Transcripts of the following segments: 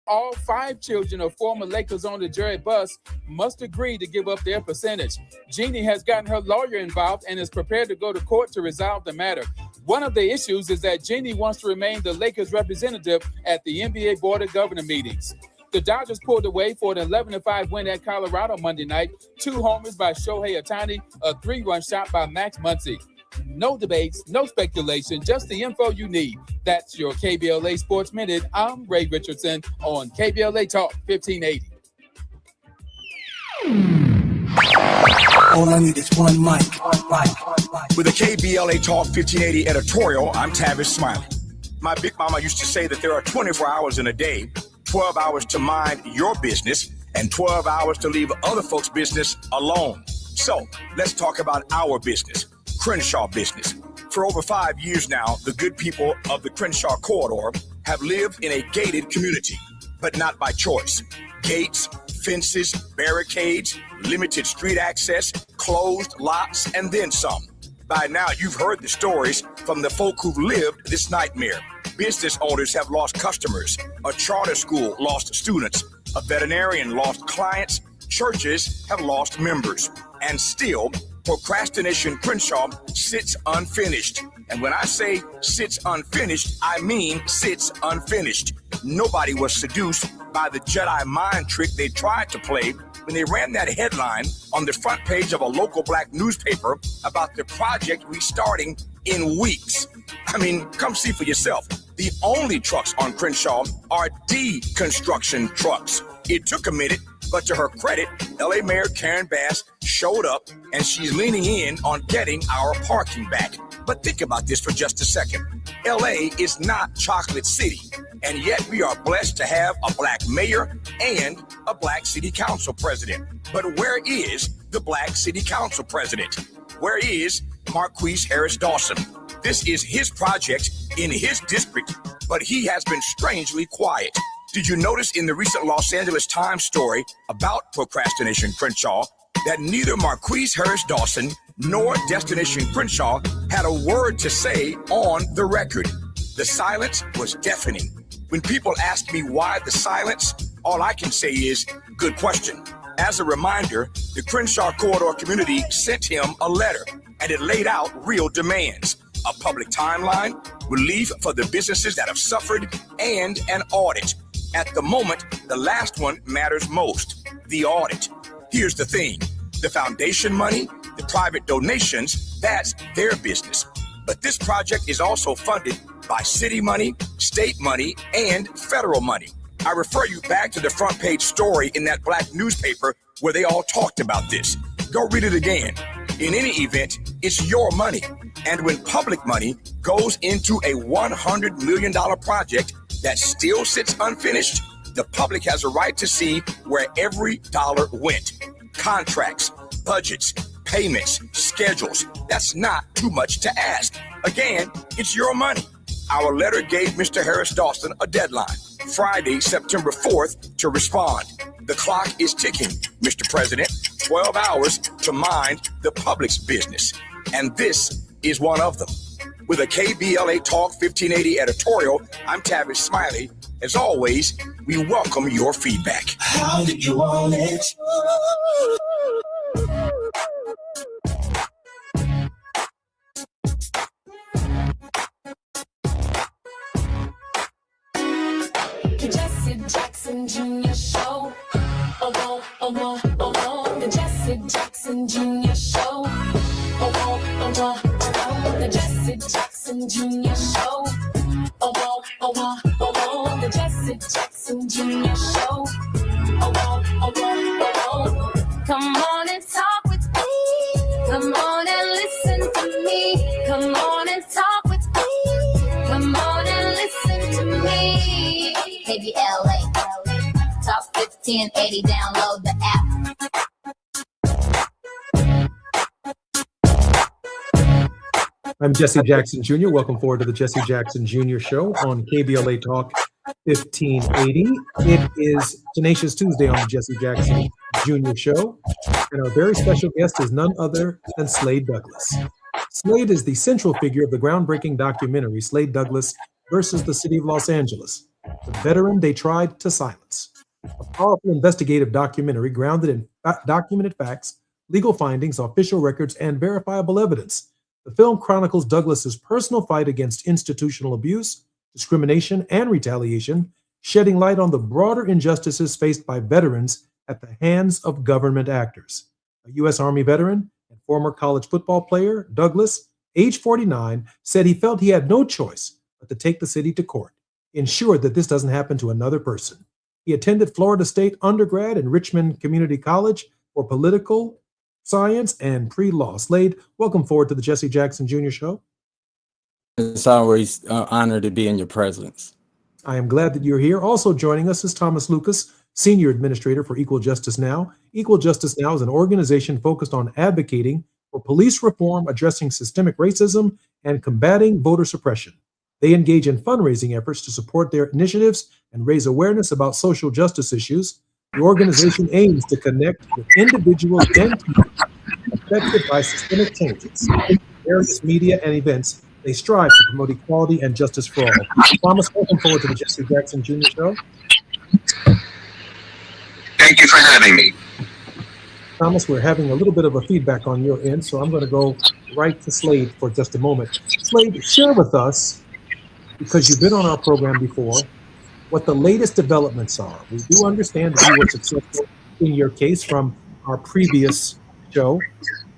All 5 children of former Lakers owner Jerry Buss must agree to give up their percentage. Jeannie has gotten her lawyer involved and is prepared to go to court to resolve the matter. One of the issues is that Jeannie wants to remain the Lakers representative at the NBA Board of Governor meetings. The Dodgers pulled away for an 11-5 win at Colorado Monday night. 2 homers by Shohei Ohtani, a 3-run shot by Max Muncy. No debates, no speculation, just the info you need. That's your KBLA Sports Minute. I'm Ray Richardson on KBLA Talk 1580. All I need is one mic. With a KBLA Talk 1580 editorial, I'm Tavis Smiley. My big mama used to say that there are 24 hours in a day, 12 hours to mind your business, and 12 hours to leave other folks' business alone. So let's talk about our business, Crenshaw business. For over 5 years now, the good people of the Crenshaw corridor have lived in a gated community, but not by choice. Gates, fences, barricades, limited street access, closed lots, and then some. By now, you've heard the stories from the folk who've lived this nightmare. Business owners have lost customers. A charter school lost students. A veterinarian lost clients. Churches have lost members. And still, Procrastination Crenshaw sits unfinished. And when I say sits unfinished, I mean sits unfinished. Nobody was seduced by the Jedi mind trick they tried to play when they ran that headline on the front page of a local black newspaper about the project restarting in weeks. I mean, come see for yourself. The only trucks on Crenshaw are deconstruction trucks. It took a minute, but to her credit, LA Mayor Karen Bass showed up and she's leaning in on getting our parking back. But think about this for just a second. LA is not Chocolate City, and yet we are blessed to have a black mayor and a black city council president. But where is the black city council president? Where is Marquise Harris Dawson? This is his project in his district, but he has been strangely quiet. Did you notice in the recent Los Angeles Times story about Procrastination Crenshaw that neither Marquise Harris Dawson nor Destination Crenshaw had a word to say on the record? The silence was deafening. When people ask me why the silence, all I can say is, good question. As a reminder, the Crenshaw Corridor community sent him a letter, and it laid out real demands: a public timeline, relief for the businesses that have suffered, and an audit. At the moment, the last one matters most, the audit. Here's the thing. The foundation money, the private donations, that's their business. But this project is also funded by city money, state money, and federal money. I refer you back to the front page story in that black newspaper where they all talked about this. Go read it again. In any event, it's your money. And when public money goes into a $100 million project that still sits unfinished, the public has a right to see where every dollar went. Contracts, budgets, payments, schedules. That's not too much to ask. Again, it's your money. Our letter gave Mr. Harris Dawson a deadline, Friday, September 4th, to respond. The clock is ticking, Mr. President. 12 hours to mind the public's business. And this is one of them. With a KBLA Talk 1580 editorial, I'm Tavis Smiley. As always, we welcome your feedback. How did you want it? The Jesse Jackson Jr. Show. Oh, oh, oh, oh, oh. The Jesse Jackson Jr. Show. Oh, oh, oh, oh. The Jesse Jackson Jr. Show. Oh, oh, oh, oh. The Jesse Jackson Jr. Show. Oh, oh, oh, oh. Come on and talk with me. Come on and listen to me. Come on and talk with me. Come on and listen to me. KBLA Talk 1580. Download the app. I'm Jesse Jackson Jr. Welcome forward to the Jesse Jackson Jr. Show on KBLA Talk 1580. It is Tenacious Tuesday on the Jesse Jackson Jr. Show, and our very special guest is none other than Slade Douglas. Slade is the central figure of the groundbreaking documentary Slade Douglas versus the City of Los Angeles, the veteran they tried to silence. A powerful investigative documentary grounded in documented facts, legal findings, official records, and verifiable evidence. The film chronicles Douglas's personal fight against institutional abuse, discrimination, and retaliation, shedding light on the broader injustices faced by veterans at the hands of government actors. A U.S. Army veteran and former college football player, Douglas, age 49, said he felt he had no choice but to take the city to court, ensured that this doesn't happen to another person. He attended Florida State undergrad and Richmond Community College for political science and pre-law. Slade, welcome forward to the Jesse Jackson Jr. Show. It's always an honor to be in your presence. I am glad that you're here. Also joining us is Thomas Lucas, Senior Administrator for Equal Justice Now. Equal Justice Now is an organization focused on advocating for police reform, addressing systemic racism, and combating voter suppression. They engage in fundraising efforts to support their initiatives and raise awareness about social justice issues. The organization aims to connect with individuals and people affected by systemic changes. In various media and events, they strive to promote equality and justice for all. Thomas, welcome forward to the Jesse Jackson Jr. Show. Thank you for having me. Thomas, we're having a little bit of a feedback on your end, so I'm going to go right to Slade for just a moment. Slade, share with us, because you've been on our program before, what the latest developments are. We do understand that you were successful in your case from our previous show,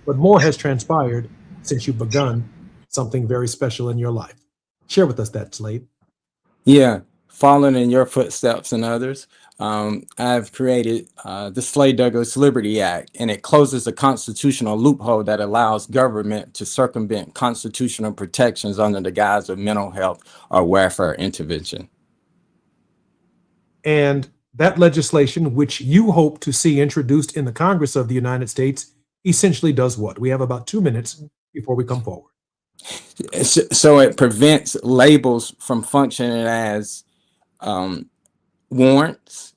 but more has transpired since you've begun something very special in your life. Share with us that, Slade. Yeah, following in your footsteps and others, I've created the Slade Douglas Liberty Act, and it closes a constitutional loophole that allows government to circumvent constitutional protections under the guise of mental health or welfare intervention. And that legislation, which you hope to see introduced in the Congress of the United States, essentially does what? We have about 2 minutes before we come forward. So it prevents labels from functioning as warrants.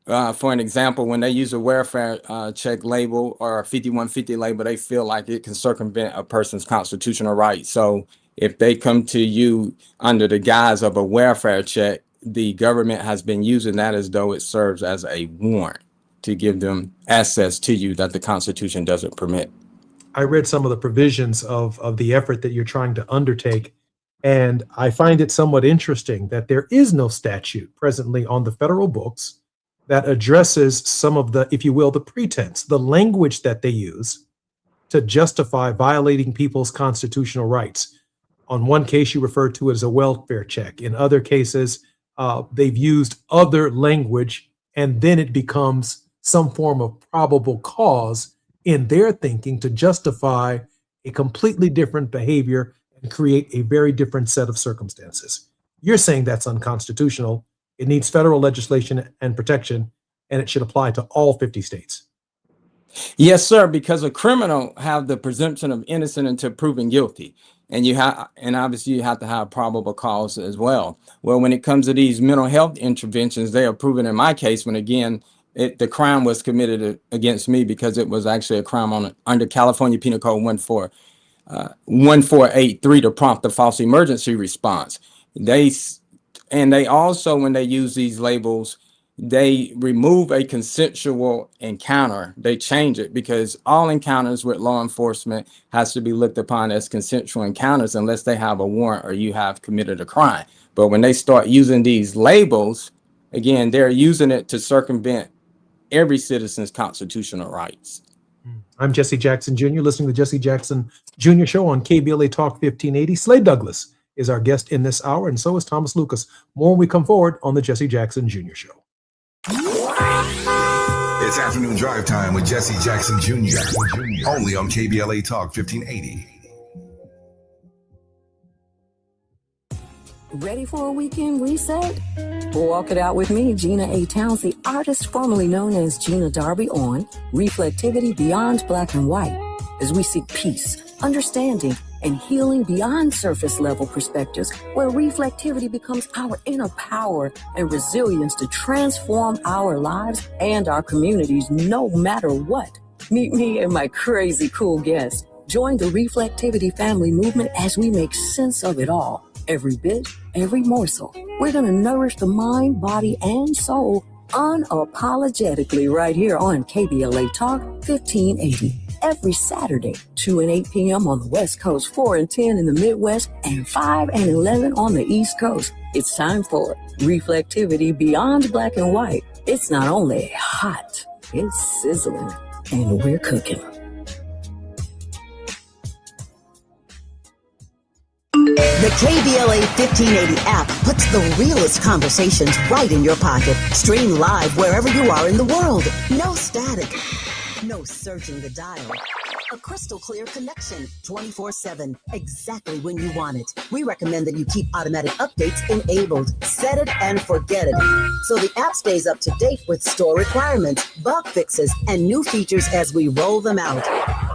For an example, when they use a welfare check label or a 5150 label, they feel like it can circumvent a person's constitutional rights. So if they come to you under the guise of a welfare check, the government has been using that as though it serves as a warrant to give them access to you that the Constitution doesn't permit. I read some of the provisions of the effort that you're trying to undertake, and I find it somewhat interesting that there is no statute presently on the federal books that addresses some of the, if you will, the pretense, the language that they use to justify violating people's constitutional rights. On one case, you referred to it as a welfare check. In other cases, they've used other language, and then it becomes some form of probable cause in their thinking to justify a completely different behavior and create a very different set of circumstances. You're saying that's unconstitutional. It needs federal legislation and protection, and it should apply to all 50 states. Yes, sir, because a criminal have the presumption of innocent until proven guilty. And obviously you have to have probable cause as well. Well, when it comes to these mental health interventions, they are proven in my case when, again, the crime was committed against me because it was actually a crime under California Penal Code 1483 to prompt a false emergency response. They also, when they use these labels, they remove a consensual encounter. They change it because all encounters with law enforcement has to be looked upon as consensual encounters unless they have a warrant or you have committed a crime. But when they start using these labels, again, they're using it to circumvent every citizen's constitutional rights. I'm Jesse Jackson Jr., listening to the Jesse Jackson Jr. Show on KBLA Talk 1580. Slade Douglas is our guest in this hour, and so is Thomas Lucas. More when we come forward on the Jesse Jackson Jr. Show. It's afternoon drive time with Jesse Jackson Jr. Only on KBLA Talk 1580. Ready for a weekend reset? Walk it out with me, Gina A. Towns, the artist formerly known as Gina Darby, on Reflectivity Beyond Black and White, as we seek peace, understanding, and healing beyond surface level perspectives, where reflectivity becomes our inner power and resilience to transform our lives and our communities no matter what. Meet me and my crazy cool guests. Join the Reflectivity family movement as we make sense of it all. Every bit, every morsel. We're going to nourish the mind, body, and soul unapologetically right here on KBLA Talk 1580. Every Saturday, 2 and 8 p.m. on the West Coast, 4 and 10 in the Midwest, and 5 and 11 on the East Coast. It's time for Reflectivity Beyond Black and White. It's not only hot, it's sizzling, and we're cooking. The KBLA 1580 app puts the realest conversations right in your pocket. Stream live wherever you are in the world. No static. No searching the dial. A crystal clear connection 24/7, exactly when you want it. We recommend that you keep automatic updates enabled. Set it and forget it. So the app stays up to date with store requirements, bug fixes, and new features as we roll them out.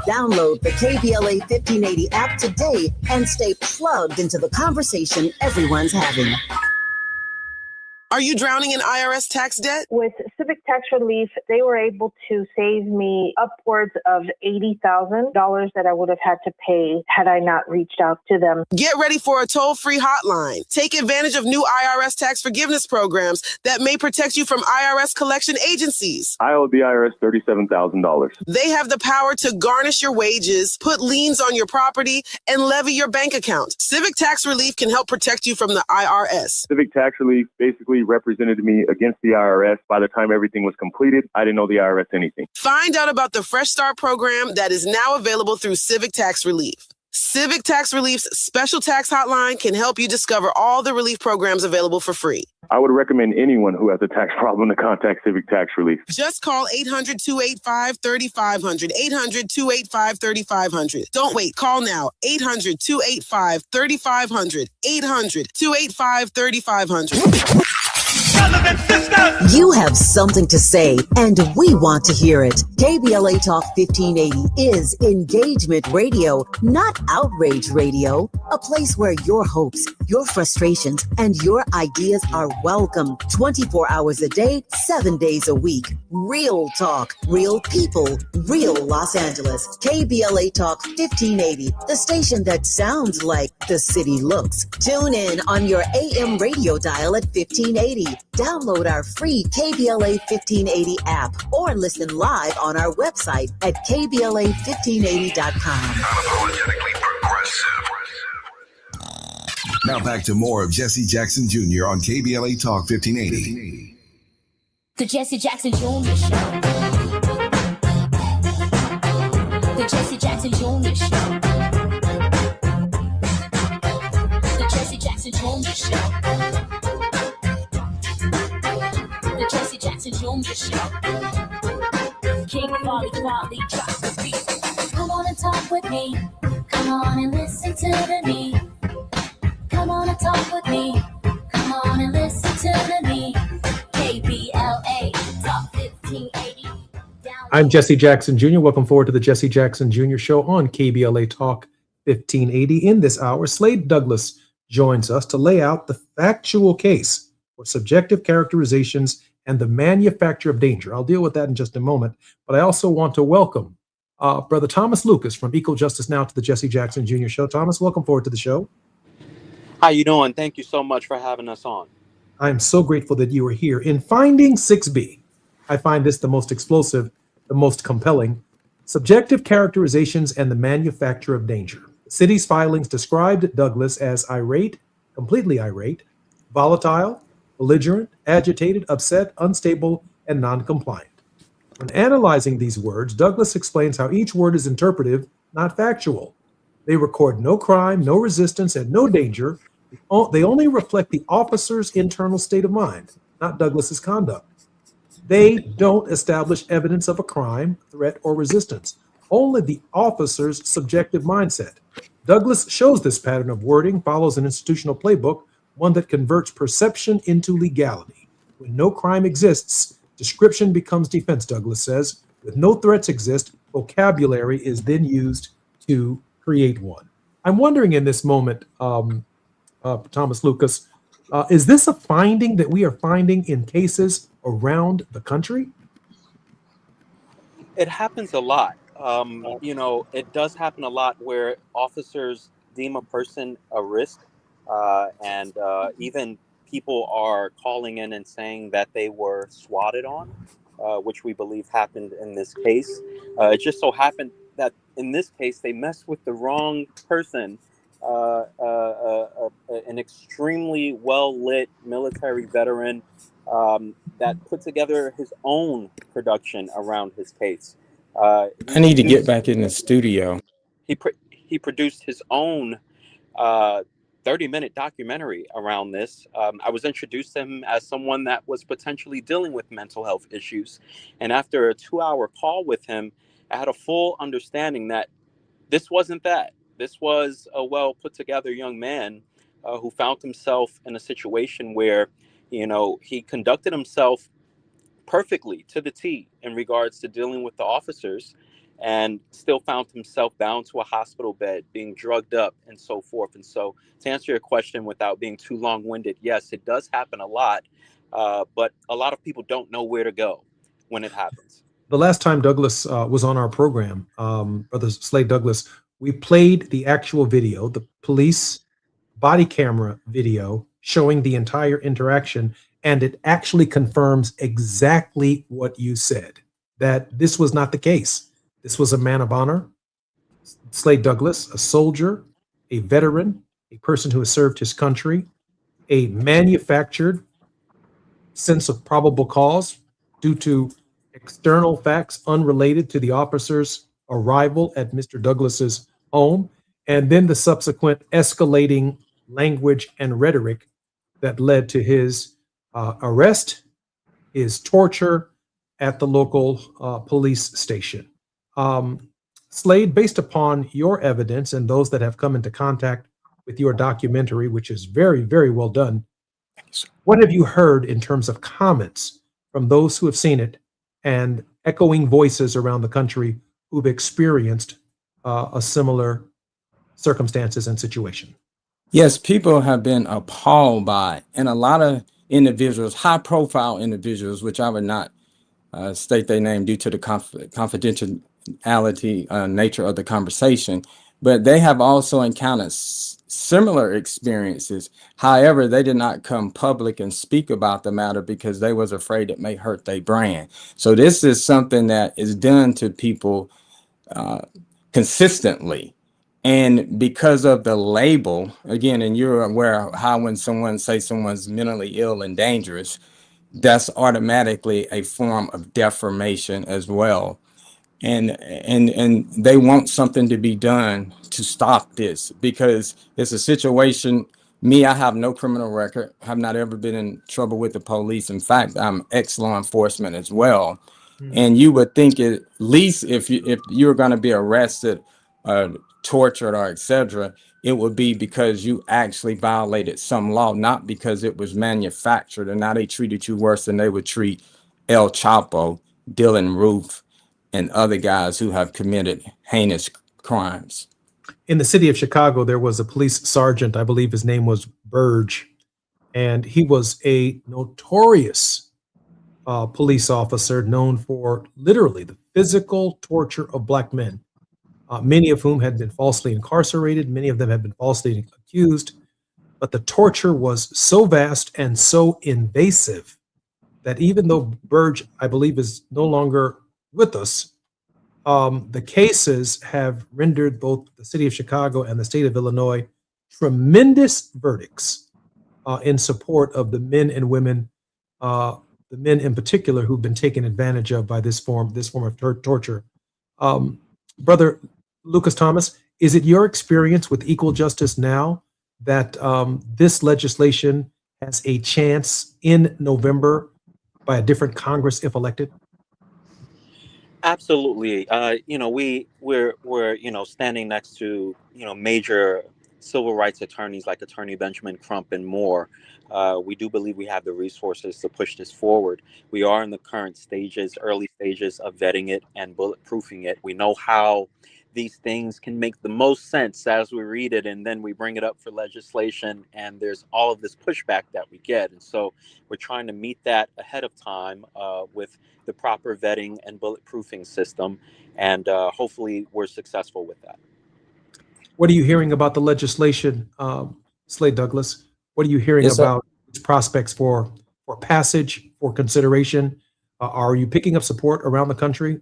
Download the KBLA 1580 app today and stay plugged into the conversation everyone's having. Are you drowning in IRS tax debt? With Civic Tax Relief, they were able to save me upwards of $80,000 that I would have had to pay had I not reached out to them. Get ready for a toll-free hotline. Take advantage of new IRS tax forgiveness programs that may protect you from IRS collection agencies. I owe the IRS $37,000. They have the power to garnish your wages, put liens on your property, and levy your bank account. Civic Tax Relief can help protect you from the IRS. Civic Tax Relief basically represented me against the IRS. By the time everything was completed, I didn't owe the IRS anything. Find out about the Fresh Start program that is now available through Civic Tax Relief. Civic Tax Relief's special tax hotline can help you discover all the relief programs available for free. I would recommend anyone who has a tax problem to contact Civic Tax Relief. Just call 800-285-3500, 800-285-3500. Don't wait. Call now. 800-285-3500, 800-285-3500. You have something to say, and we want to hear it. KBLA Talk 1580 is engagement radio, not outrage radio. A place where your hopes, your frustrations, and your ideas are welcome. 24 hours a day, 7 days a week. Real talk, real people, real Los Angeles. KBLA Talk 1580, the station that sounds like the city looks. Tune in on your AM radio dial at 1580. Download our free KBLA 1580 app or listen live on our website at KBLA1580.com. Unapologetically progressive. Now back to more of Jesse Jackson Jr. on KBLA Talk 1580. The Jesse Jackson Jr. Show. The Jesse Jackson Jr. Show. Jackson Junior Show. The Jesse Jackson Junior Show. King Volley drop the beat. Come on and talk with me. Come on and listen to the need. Come on and talk with me. Come on and listen to the need. KBLA Talk 1580. I'm Jesse Jackson Jr. Welcome forward to the Jesse Jackson Jr. Show on KBLA Talk 1580. In this hour, Slade Douglas joins us to lay out the factual case for subjective characterizations and the manufacture of danger. I'll deal with that in just a moment, but I also want to welcome Brother Thomas Lucas from Equal Justice Now to the Jesse Jackson Jr. Show. Thomas, welcome forward to the show. How you doing? Thank you so much for having us on. I'm so grateful that you are here. In Finding 6B, I find this the most explosive, the most compelling. Subjective characterizations and the manufacture of danger. The city's filings described Douglas as irate, completely irate, volatile, belligerent, agitated, upset, unstable, and non-compliant. When analyzing these words, Douglas explains how each word is interpretive, not factual. They record no crime, no resistance, and no danger. They only reflect the officer's internal state of mind, not Douglas's conduct. They don't establish evidence of a crime, threat, or resistance, only the officer's subjective mindset. Douglas shows this pattern of wording follows an institutional playbook, one that converts perception into legality. When no crime exists, description becomes defense, Douglas says. When no threats exist, vocabulary is then used to create one. I'm wondering in this moment, Thomas Lucas, is this a finding that we are finding in cases around the country? It happens a lot. It does happen a lot where officers deem a person a risk, and even people are calling in and saying that they were swatted on, which we believe happened in this case. It just so happened that in this case, they messed with the wrong person, an extremely well-lit military veteran that put together his own production around his case. I need to get back in the studio. He produced his own 30-minute documentary around this. I was introduced to him as someone that was potentially dealing with mental health issues. And after a 2-hour call with him, I had a full understanding that this wasn't that. This was a well put together young man who found himself in a situation where, he conducted himself perfectly to the T in regards to dealing with the officers, and still found himself bound to a hospital bed, being drugged up and so forth. And so to answer your question without being too long-winded, yes, it does happen a lot, but a lot of people don't know where to go when it happens. The last time Douglas was on our program, Brother Slade Douglas, we played the actual video, the police body camera video showing the entire interaction, and it actually confirms exactly what you said, that this was not the case. This was a man of honor, Slade Douglas, a soldier, a veteran, a person who has served his country, a manufactured sense of probable cause due to external facts unrelated to the officer's arrival at Mr. Douglas's home, and then the subsequent escalating language and rhetoric that led to his arrest, his torture at the local police station. Slade, based upon your evidence and those that have come into contact with your documentary, which is very, very well done, what have you heard in terms of comments from those who have seen it and echoing voices around the country who've experienced a similar circumstances and situation? Yes, people have been appalled by it, and a lot of individuals, high-profile individuals, which I would not state their name due to the confidentiality nature of the conversation, but they have also encountered similar experiences. However, they did not come public and speak about the matter because they was afraid it may hurt their brand. So this is something that is done to people consistently. And because of the label, again, and you're aware how when someone says someone's mentally ill and dangerous, that's automatically a form of defamation as well. And they want something to be done to stop this, because it's a situation Me, I have no criminal record. Have not ever been in trouble with the police. In fact, I'm ex-law enforcement as well. And you would think at least if you're going to be arrested, tortured, or etc., it would be because you actually violated some law, not because it was manufactured. And now they treated you worse than they would treat El Chapo, Dylan Roof, and other guys who have committed heinous crimes. In the city of Chicago, there was a police sergeant, I believe his name was Burge, and he was a notorious police officer known for literally the physical torture of black men, many of whom had been falsely incarcerated, many of them had been falsely accused, but the torture was so vast and so invasive that even though Burge, I believe, is no longer with us, the cases have rendered both the city of Chicago and the state of Illinois tremendous verdicts in support of the men and women, the men in particular who've been taken advantage of by this form of torture. Brother Lucas Thomas, is it your experience with equal justice now that this legislation has a chance in November by a different Congress if elected? Absolutely. We're standing next to, major civil rights attorneys like Attorney Benjamin Crump and more. We do believe we have the resources to push this forward. We are in the current early stages of vetting it and bulletproofing it. We know how these things can make the most sense as we read it, and then we bring it up for legislation, and there's all of this pushback that we get. And so we're trying to meet that ahead of time with the proper vetting and bulletproofing system, and hopefully we're successful with that. What are you hearing about the legislation, Slade Douglas? What are you hearing about its prospects for passage, for consideration? Are you picking up support around the country?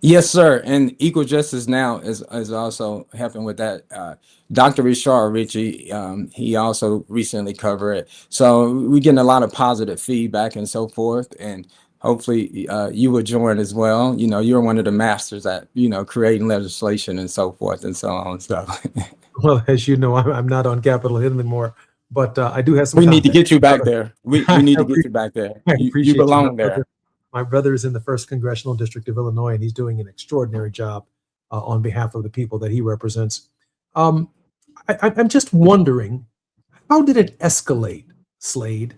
Yes, sir. And Equal Justice Now is also helping with that. Dr. Richard Ritchie, he also recently covered it. So we're getting a lot of positive feedback and so forth. And hopefully you will join as well. You're one of the masters at, creating legislation and so forth and so on. So, well, as you know, I'm not on Capitol Hill anymore, but I do have some. We need to get you back there. We need to get you back there. You belong there. My brother is in the 1st Congressional District of Illinois, and he's doing an extraordinary job on behalf of the people that he represents. I'm just wondering, how did it escalate, Slade?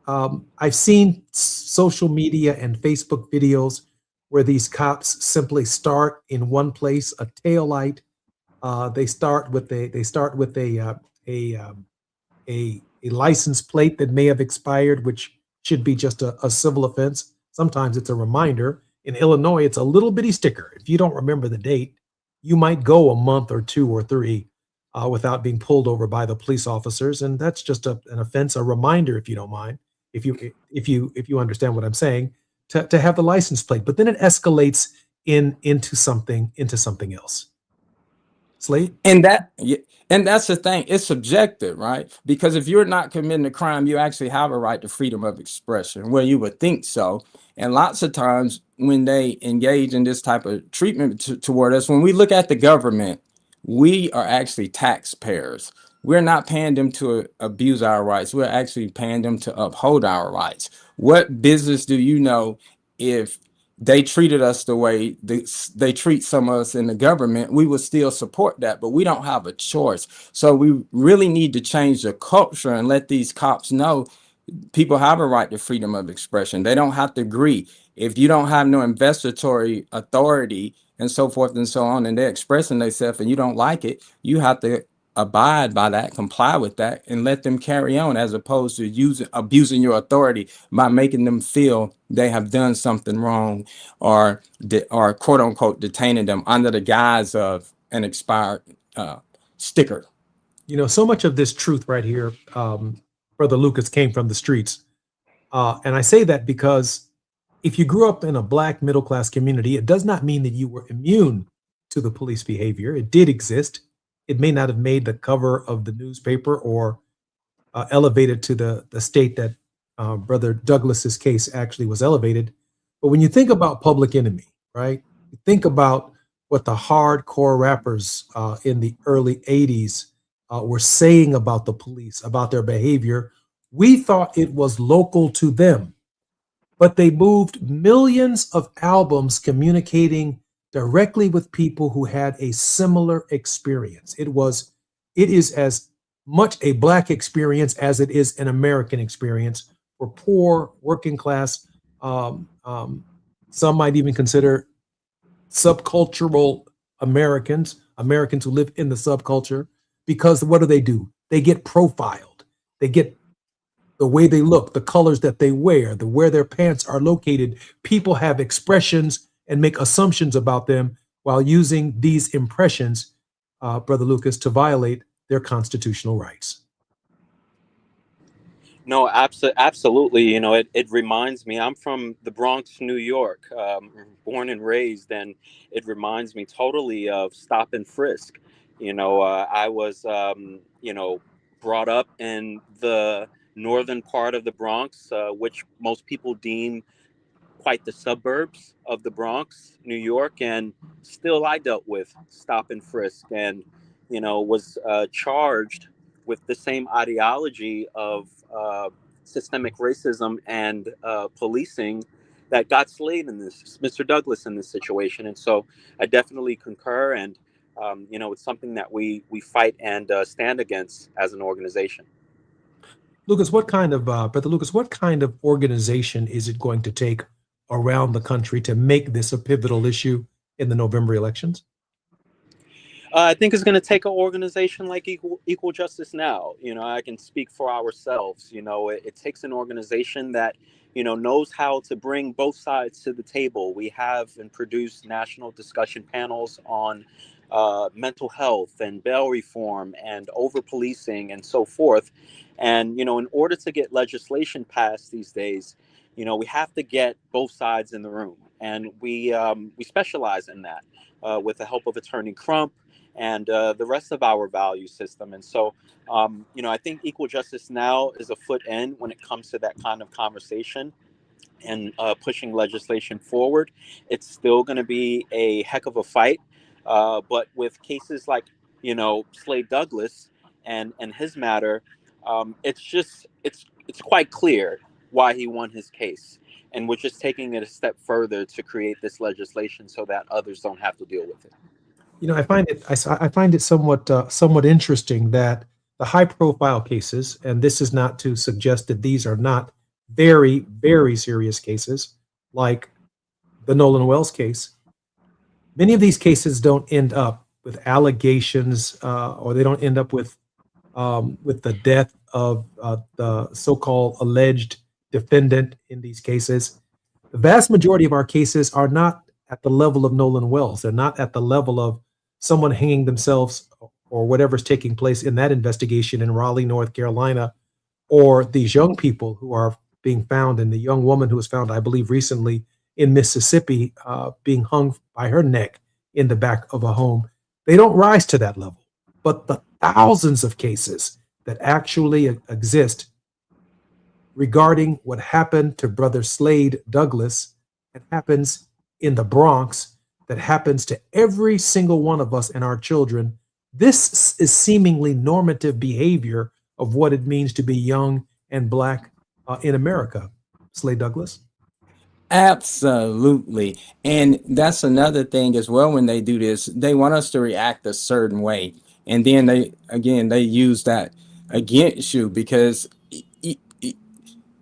I've seen social media and Facebook videos where these cops simply start in one place, a taillight. They start with a license plate that may have expired, which should be just a civil offense. Sometimes it's a reminder. In Illinois, it's a little bitty sticker. If you don't remember the date, you might go a month or 2 or 3 without being pulled over by the police officers, and that's just an offense, a reminder, if you don't mind, if you understand what I'm saying, to have the license plate. But then it escalates into something else. Slade? And that's the thing. It's subjective, right? Because if you're not committing a crime, you actually have a right to freedom of expression. Well, you would think so. And lots of times when they engage in this type of treatment toward us, when we look at the government, we are actually taxpayers. We're not paying them to abuse our rights. We're actually paying them to uphold our rights. What business do you know if they treated us the way they treat some of us in the government? We would still support that, but we don't have a choice. So we really need to change the culture and let these cops know people have a right to freedom of expression. They don't have to agree. If you don't have no investigatory authority and so forth and so on, and they're expressing themselves and you don't like it, you have to abide by that, comply with that, and let them carry on, as opposed to abusing your authority by making them feel they have done something wrong, or quote unquote detaining them under the guise of an expired sticker. So much of this truth right here, Brother Lucas, came from the streets. And I say that because if you grew up in a Black middle-class community, it does not mean that you were immune to the police behavior. It did exist. It may not have made the cover of the newspaper or elevated to the state that Brother Douglas's case actually was elevated. But when you think about Public Enemy, right? You think about what the hardcore rappers in the early 80s were saying about the police, about their behavior. We thought it was local to them, but they moved millions of albums communicating directly with people who had a similar experience. It is as much a Black experience as it is an American experience for poor working class. Some might even consider subcultural Americans who live in the subculture, because what do? They get profiled. They get the way they look, the colors that they wear, where their pants are located. People have expressions and make assumptions about them while using these impressions, Brother Lucas, to violate their constitutional rights. No, absolutely. You know, it reminds me, I'm from the Bronx, New York, born and raised, and it reminds me totally of stop and frisk. You know, I was, brought up in the northern part of the Bronx, which most people deem quite the suburbs of the Bronx, New York, and still I dealt with stop and frisk and, was charged with the same ideology of systemic racism and policing that got Slade in this, Mr. Douglas in this situation. And so I definitely concur, and it's something that we fight and stand against as an organization. Lucas, Brother Lucas, what kind of organization is it going to take around the country to make this a pivotal issue in the November elections? I think it's going to take an organization like Equal Justice Now. I can speak for ourselves. It takes an organization that, knows how to bring both sides to the table. We have and produce national discussion panels on mental health and bail reform and over-policing and so forth. And, in order to get legislation passed these days, we have to get both sides in the room. And we specialize in that with the help of Attorney Crump and the rest of our value system. And so, I think Equal Justice Now is a foot in when it comes to that kind of conversation and pushing legislation forward. It's still going to be a heck of a fight. But with cases like, Slade Douglas and his matter, it's quite clear why he won his case. And we're just taking it a step further to create this legislation so that others don't have to deal with it. I find it somewhat interesting that the high-profile cases, and this is not to suggest that these are not very, very serious cases, like the Nolan Wells case. Many of these cases don't end up with allegations, or they don't end up with the death of the so-called alleged defendant in these cases. The vast majority of our cases are not at the level of Nolan Wells. They're not at the level of someone hanging themselves or whatever's taking place in that investigation in Raleigh, North Carolina, or these young people who are being found, and the young woman who was found, I believe, recently in Mississippi, being hung by her neck in the back of a home. They don't rise to that level. But the thousands of cases that actually exist regarding what happened to Brother Slade Douglas, that happens in the Bronx, that happens to every single one of us and our children, this is seemingly normative behavior of what it means to be young and Black in America. Slade Douglas? Absolutely. And that's another thing as well. When they do this, they want us to react a certain way. And then they use that against you, because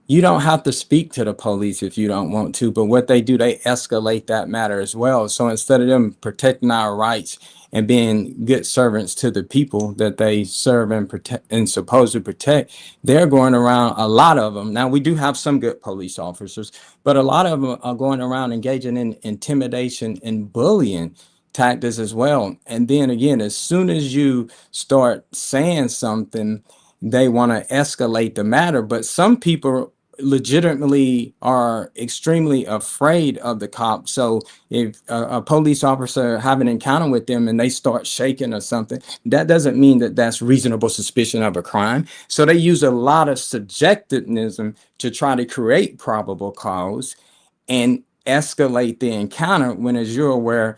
you don't have to speak to the police if you don't want to. But what they do, they escalate that matter as well. So instead of them protecting our rights and being good servants to the people that they serve and protect and supposed to protect, they're going around, a lot of them. Now, we do have some good police officers, but a lot of them are going around engaging in intimidation and bullying tactics as well. And then again, as soon as you start saying something, they want to escalate the matter. But some people legitimately are extremely afraid of the cops. So if a police officer have an encounter with them and they start shaking or something, that doesn't mean that that's reasonable suspicion of a crime. So they use a lot of subjectivism to try to create probable cause and escalate the encounter when, as you're aware,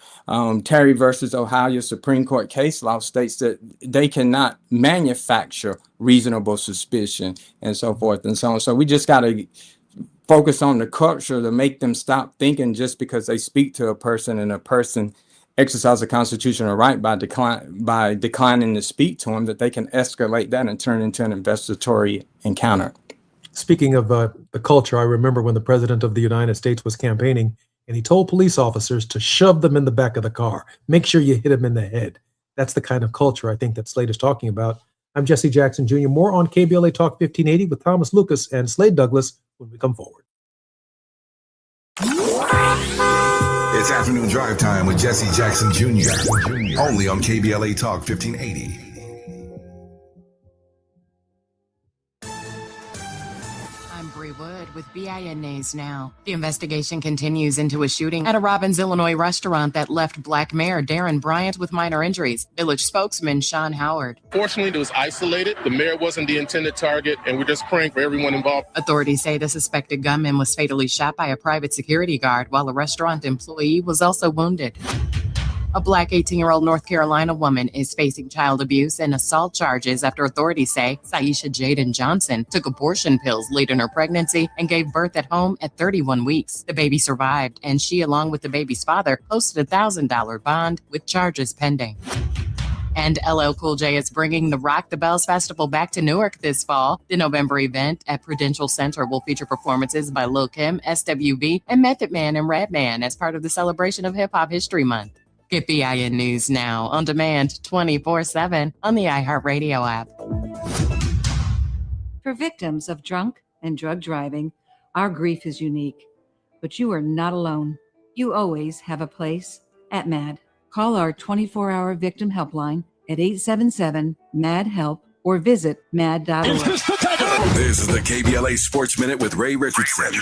Terry versus Ohio Supreme Court case law states that they cannot manufacture reasonable suspicion and so forth and so on. So we just got to focus on the culture to make them stop thinking just because they speak to a person and a person exercise a constitutional right by declining to speak to them, that they can escalate that and turn into an investigatory encounter. Speaking of the culture, I remember when the president of the United States was campaigning and he told police officers to shove them in the back of the car. Make sure you hit them in the head. That's the kind of culture I think that Slade is talking about. I'm Jesse Jackson Jr. More on KBLA Talk 1580 with Thomas Lucas and Slade Douglas when we come forward. It's afternoon drive time with Jesse Jackson Jr. Only on KBLA Talk 1580. Wood with BIN News Now. The investigation continues into a shooting at a Robbins, Illinois restaurant that left Black Mayor Darren Bryant with minor injuries. Village spokesman Sean Howard. Fortunately, it was isolated. The mayor wasn't the intended target, and we're just praying for everyone involved. Authorities say the suspected gunman was fatally shot by a private security guard, while a restaurant employee was also wounded. A Black 18-year-old North Carolina woman is facing child abuse and assault charges after authorities say Saisha Jaden Johnson took abortion pills late in her pregnancy and gave birth at home at 31 weeks. The baby survived, and she, along with the baby's father, posted a $1,000 bond with charges pending. And LL Cool J is bringing the Rock the Bells Festival back to Newark this fall. The November event at Prudential Center will feature performances by Lil' Kim, SWV, and Method Man and Redman as part of the celebration of Hip Hop History Month. Get BIN News Now on demand 24/7 on the iHeartRadio app. For victims of drunk and drug driving, our grief is unique. But you are not alone. You always have a place at MAD. Call our 24-hour victim helpline at 877-MAD-HELP or visit mad.org. This is the KBLA Sports Minute with Ray Richardson.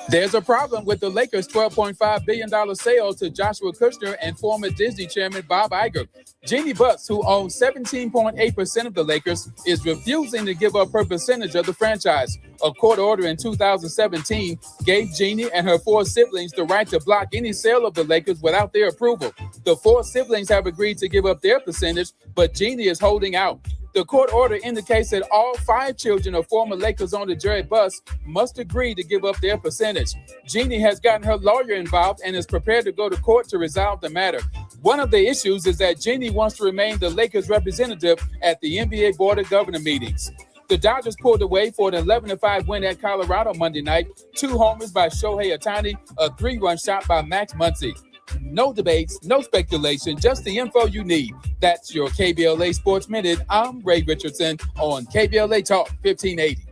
There's a problem with the Lakers' $12.5 billion sale to Joshua Kushner and former Disney chairman Bob Iger. Jeannie Buss, who owns 17.8% of the Lakers, is refusing to give up her percentage of the franchise. A court order in 2017 gave Jeannie and her four siblings the right to block any sale of the Lakers without their approval. The four siblings have agreed to give up their percentage, but Jeannie is holding out. The court order indicates that all five children of former Lakers owner Jerry Buss must agree to give up their percentage. Jeannie has gotten her lawyer involved and is prepared to go to court to resolve the matter. One of the issues is that Jeannie wants to remain the Lakers representative at the NBA Board of Governor meetings. The Dodgers pulled away for an 11-5 win at Colorado Monday night. 2 homers by Shohei Ohtani, a 3-run shot by Max Muncy. No debates, no speculation, just the info you need. That's your KBLA Sports Minute. I'm Ray Richardson on KBLA Talk 1580.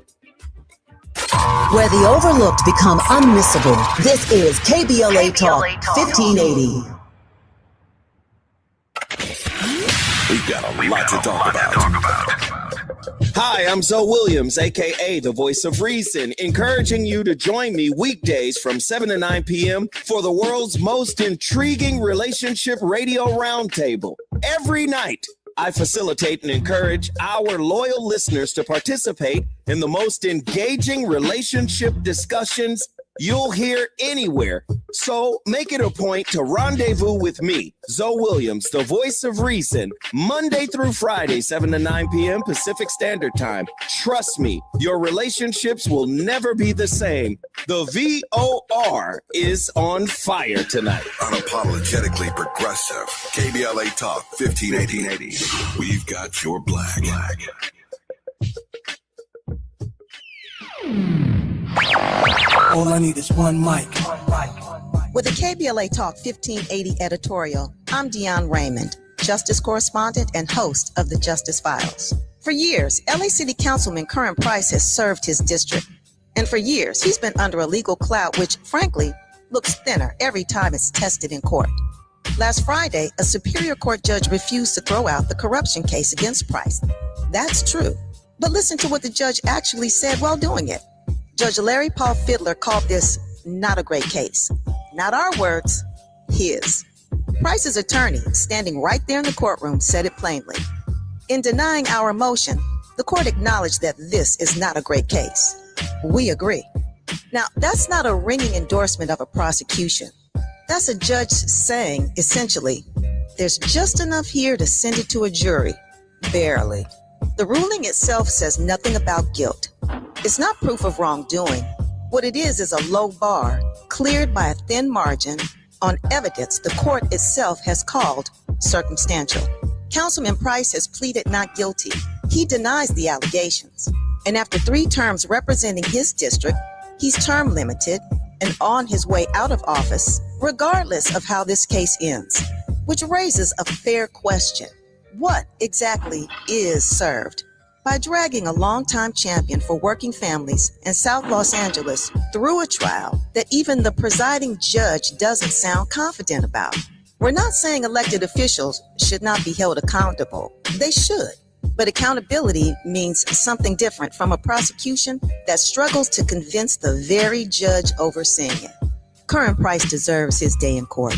Where the overlooked become unmissable, this is KBLA Talk 1580. We've got a lot to talk about. Hi, I'm Zoe Williams, a.k.a. the Voice of Reason, encouraging you to join me weekdays from 7 to 9 p.m. for the world's most intriguing relationship radio roundtable. Every night, I facilitate and encourage our loyal listeners to participate in the most engaging relationship discussions you'll hear anywhere. So make it a point to rendezvous with me, Zoe Williams, the Voice of Reason, Monday through Friday, 7 to 9 p.m. Pacific Standard Time. Trust me, your relationships will never be the same. The VOR is on fire tonight. Unapologetically progressive. KBLA Talk 1580. We've got your black. All I need is one mic. With the KBLA Talk 1580 editorial, I'm Dion Raymond, Justice Correspondent and host of the Justice Files. For years, LA City Councilman Curran Price has served his district. And for years, he's been under a legal cloud which, frankly, looks thinner every time it's tested in court. Last Friday, a Superior Court judge refused to throw out the corruption case against Price. That's true. But listen to what the judge actually said while doing it. Judge Larry Paul Fiddler called this not a great case. Not our words, his. Price's attorney, standing right there in the courtroom, said it plainly. In denying our motion, the court acknowledged that this is not a great case. We agree. Now, that's not a ringing endorsement of a prosecution. That's a judge saying, essentially, there's just enough here to send it to a jury. Barely. The ruling itself says nothing about guilt. It's not proof of wrongdoing. What it is a low bar, cleared by a thin margin, on evidence the court itself has called circumstantial. Councilman Price has pleaded not guilty. He denies the allegations. And after 3 terms representing his district, he's term limited and on his way out of office, regardless of how this case ends, which raises a fair question. What exactly is served? By dragging a longtime champion for working families in South Los Angeles through a trial that even the presiding judge doesn't sound confident about. We're not saying elected officials should not be held accountable. They should. But accountability means something different from a prosecution that struggles to convince the very judge overseeing it. Curran Price deserves his day in court,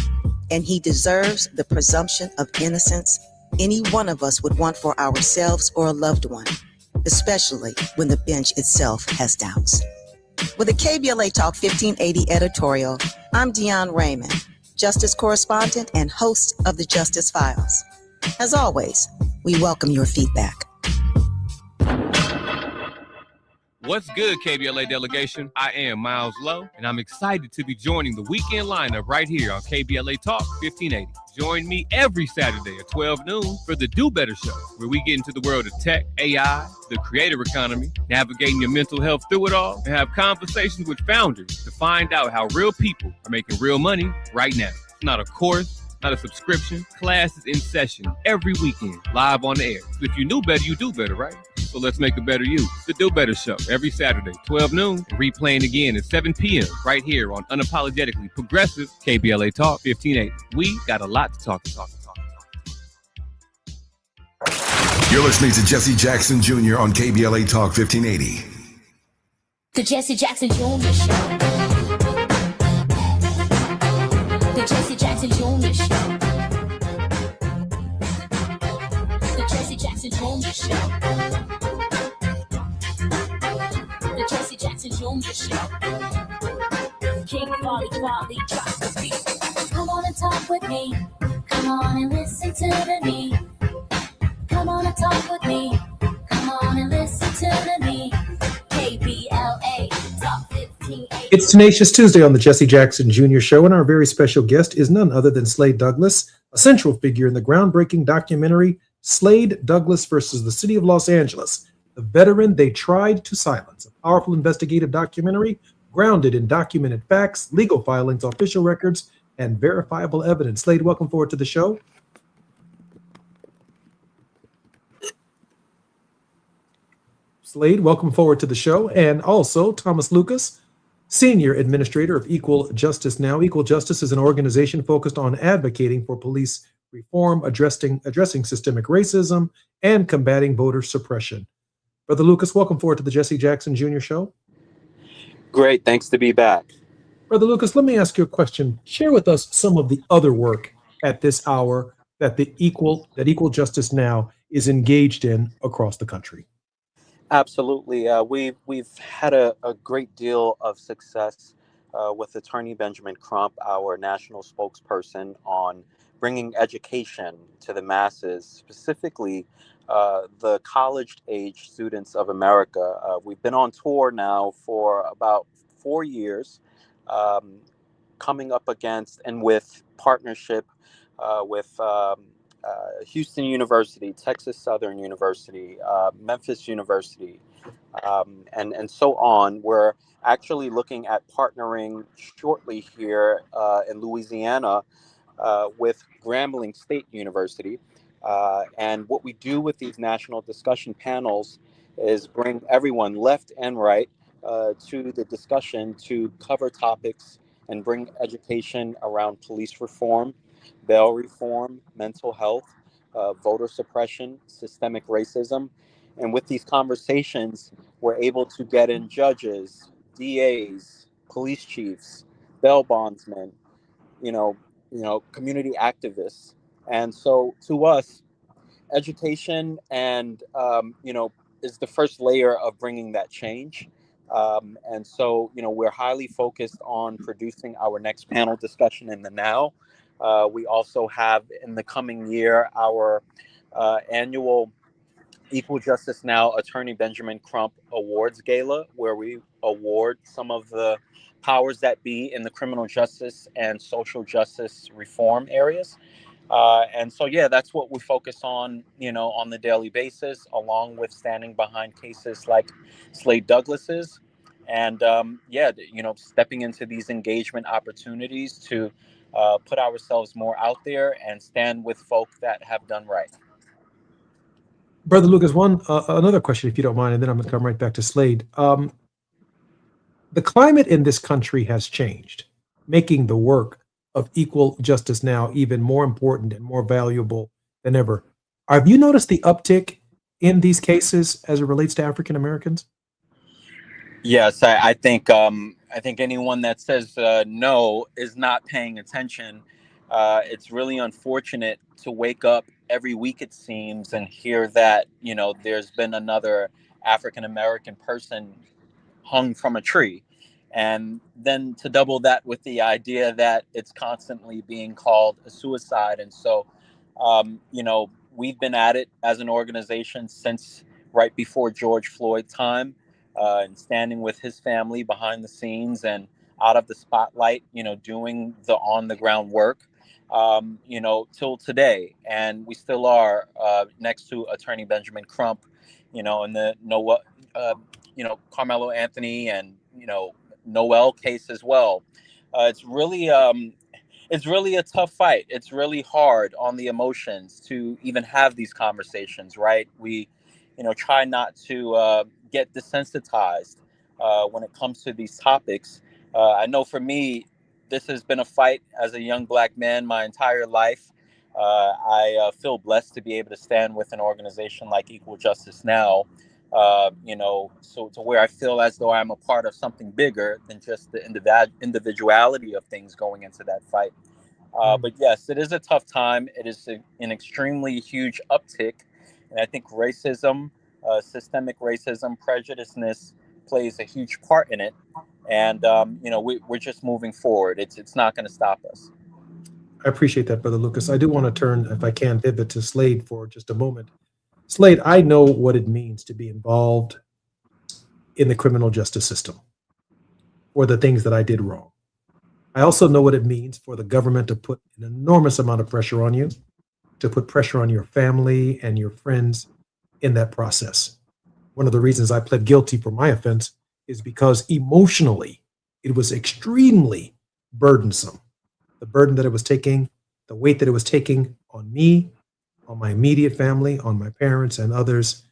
and he deserves the presumption of innocence any one of us would want for ourselves or a loved one, especially when the bench itself has doubts. With a KBLA Talk 1580 editorial, I'm Dion Raymond, Justice Correspondent and host of the Justice Files. As always, we welcome your feedback. What's good, KBLA delegation? I am Miles Lowe, and I'm excited to be joining the weekend lineup right here on KBLA Talk 1580. Join me every Saturday at 12 noon for the Do Better Show, where we get into the world of tech, AI, the creator economy, navigating your mental health through it all, and have conversations with founders to find out how real people are making real money right now. It's not a course, not a subscription. Classes in session every weekend, live on the air. So if you knew better, you do better, right? So let's make a better you. The Do Better Show, every Saturday, 12 noon, replaying again at 7 p.m. right here on Unapologetically Progressive KBLA Talk 1580. We got a lot to talk. You're listening to Jesse Jackson Jr. on KBLA Talk 1580. The Jesse Jackson Jr. Show. The Jesse Jackson Jr. Show. The Jesse Jackson Jr. Show. The Jesse Jackson Jr. Show. King Quality drops the beat. Come on and talk with me. Come on and listen to the me. Come on and talk with me. Come on and listen to the me. KBLA Talk 1580. It's Tenacious Tuesday on the Jesse Jackson Jr. Show, and our very special guest is none other than Slade Douglas, a central figure in the groundbreaking documentary Slade Douglas versus the City of Los Angeles, the veteran they tried to silence. A powerful investigative documentary grounded in documented facts, legal filings, official records, and verifiable evidence. Slade, welcome forward to the show. Slade, welcome forward to the show. And also Thomas Lucas, Senior Administrator of Equal Justice Now. Equal Justice is an organization focused on advocating for police reform, addressing systemic racism, and combating voter suppression. Brother Lucas, welcome forward to the Jesse Jackson Jr. Show. Great, thanks to be back. Brother Lucas, let me ask you a question. Share with us some of the other work at this hour that Equal Justice Now is engaged in across the country. Absolutely. We've had a great deal of success with Attorney Benjamin Crump, our national spokesperson, on bringing education to the masses, specifically the college-age students of America. We've been on tour now for about 4 years, coming up against and with partnership with Houston University, Texas Southern University, Memphis University, and so on. We're actually looking at partnering shortly here in Louisiana with Grambling State University. And what we do with these national discussion panels is bring everyone left and right to the discussion to cover topics and bring education around police reform, bail reform, mental health, voter suppression, systemic racism. And with these conversations, we're able to get in judges, DAs, police chiefs, bail bondsmen, community activists. And so to us, education and, is the first layer of bringing that change. And so, we're highly focused on producing our next panel discussion in the now. We also have in the coming year our annual Equal Justice Now Attorney Benjamin Crump Awards Gala, where we award some of the powers that be in the criminal justice and social justice reform areas. And so, that's what we focus on, on the daily basis, along with standing behind cases like Slade Douglas's. And, stepping into these engagement opportunities to put ourselves more out there and stand with folk that have done right. Brother Lucas, another question, if you don't mind, and then I'm going to come right back to Slade. The climate in this country has changed, making the work of Equal Justice Now even more important and more valuable than ever. Have you noticed the uptick in these cases as it relates to African Americans? Yes, I think anyone that says no is not paying attention. It's really unfortunate to wake up every week, it seems, and hear that, there's been another African American person hung from a tree. And then to double that with the idea that it's constantly being called a suicide. And so, we've been at it as an organization since right before George Floyd time, and standing with his family behind the scenes and out of the spotlight, doing the on the ground work. Till today, and we still are next to Attorney Benjamin Crump, in the Noah, Carmelo Anthony and Noel case as well. It's really a tough fight. It's really hard on the emotions to even have these conversations, right? We, try not to get desensitized when it comes to these topics. I know for me, this has been a fight as a young Black man my entire life. I feel blessed to be able to stand with an organization like Equal Justice Now, so to where I feel as though I'm a part of something bigger than just the individuality of things going into that fight. But yes, it is a tough time. It is an extremely huge uptick. And I think racism, systemic racism, prejudiceness plays a huge part in it. And, we're just moving forward. It's not going to stop us. I appreciate that, Brother Lucas. I do want to turn, if I can, pivot to Slade for just a moment. Slade, I know what it means to be involved in the criminal justice system for the things that I did wrong. I also know what it means for the government to put an enormous amount of pressure on you, to put pressure on your family and your friends in that process. One of the reasons I pled guilty for my offense is because emotionally, it was extremely burdensome. The burden that it was taking, the weight that it was taking on me, on my immediate family, on my parents and others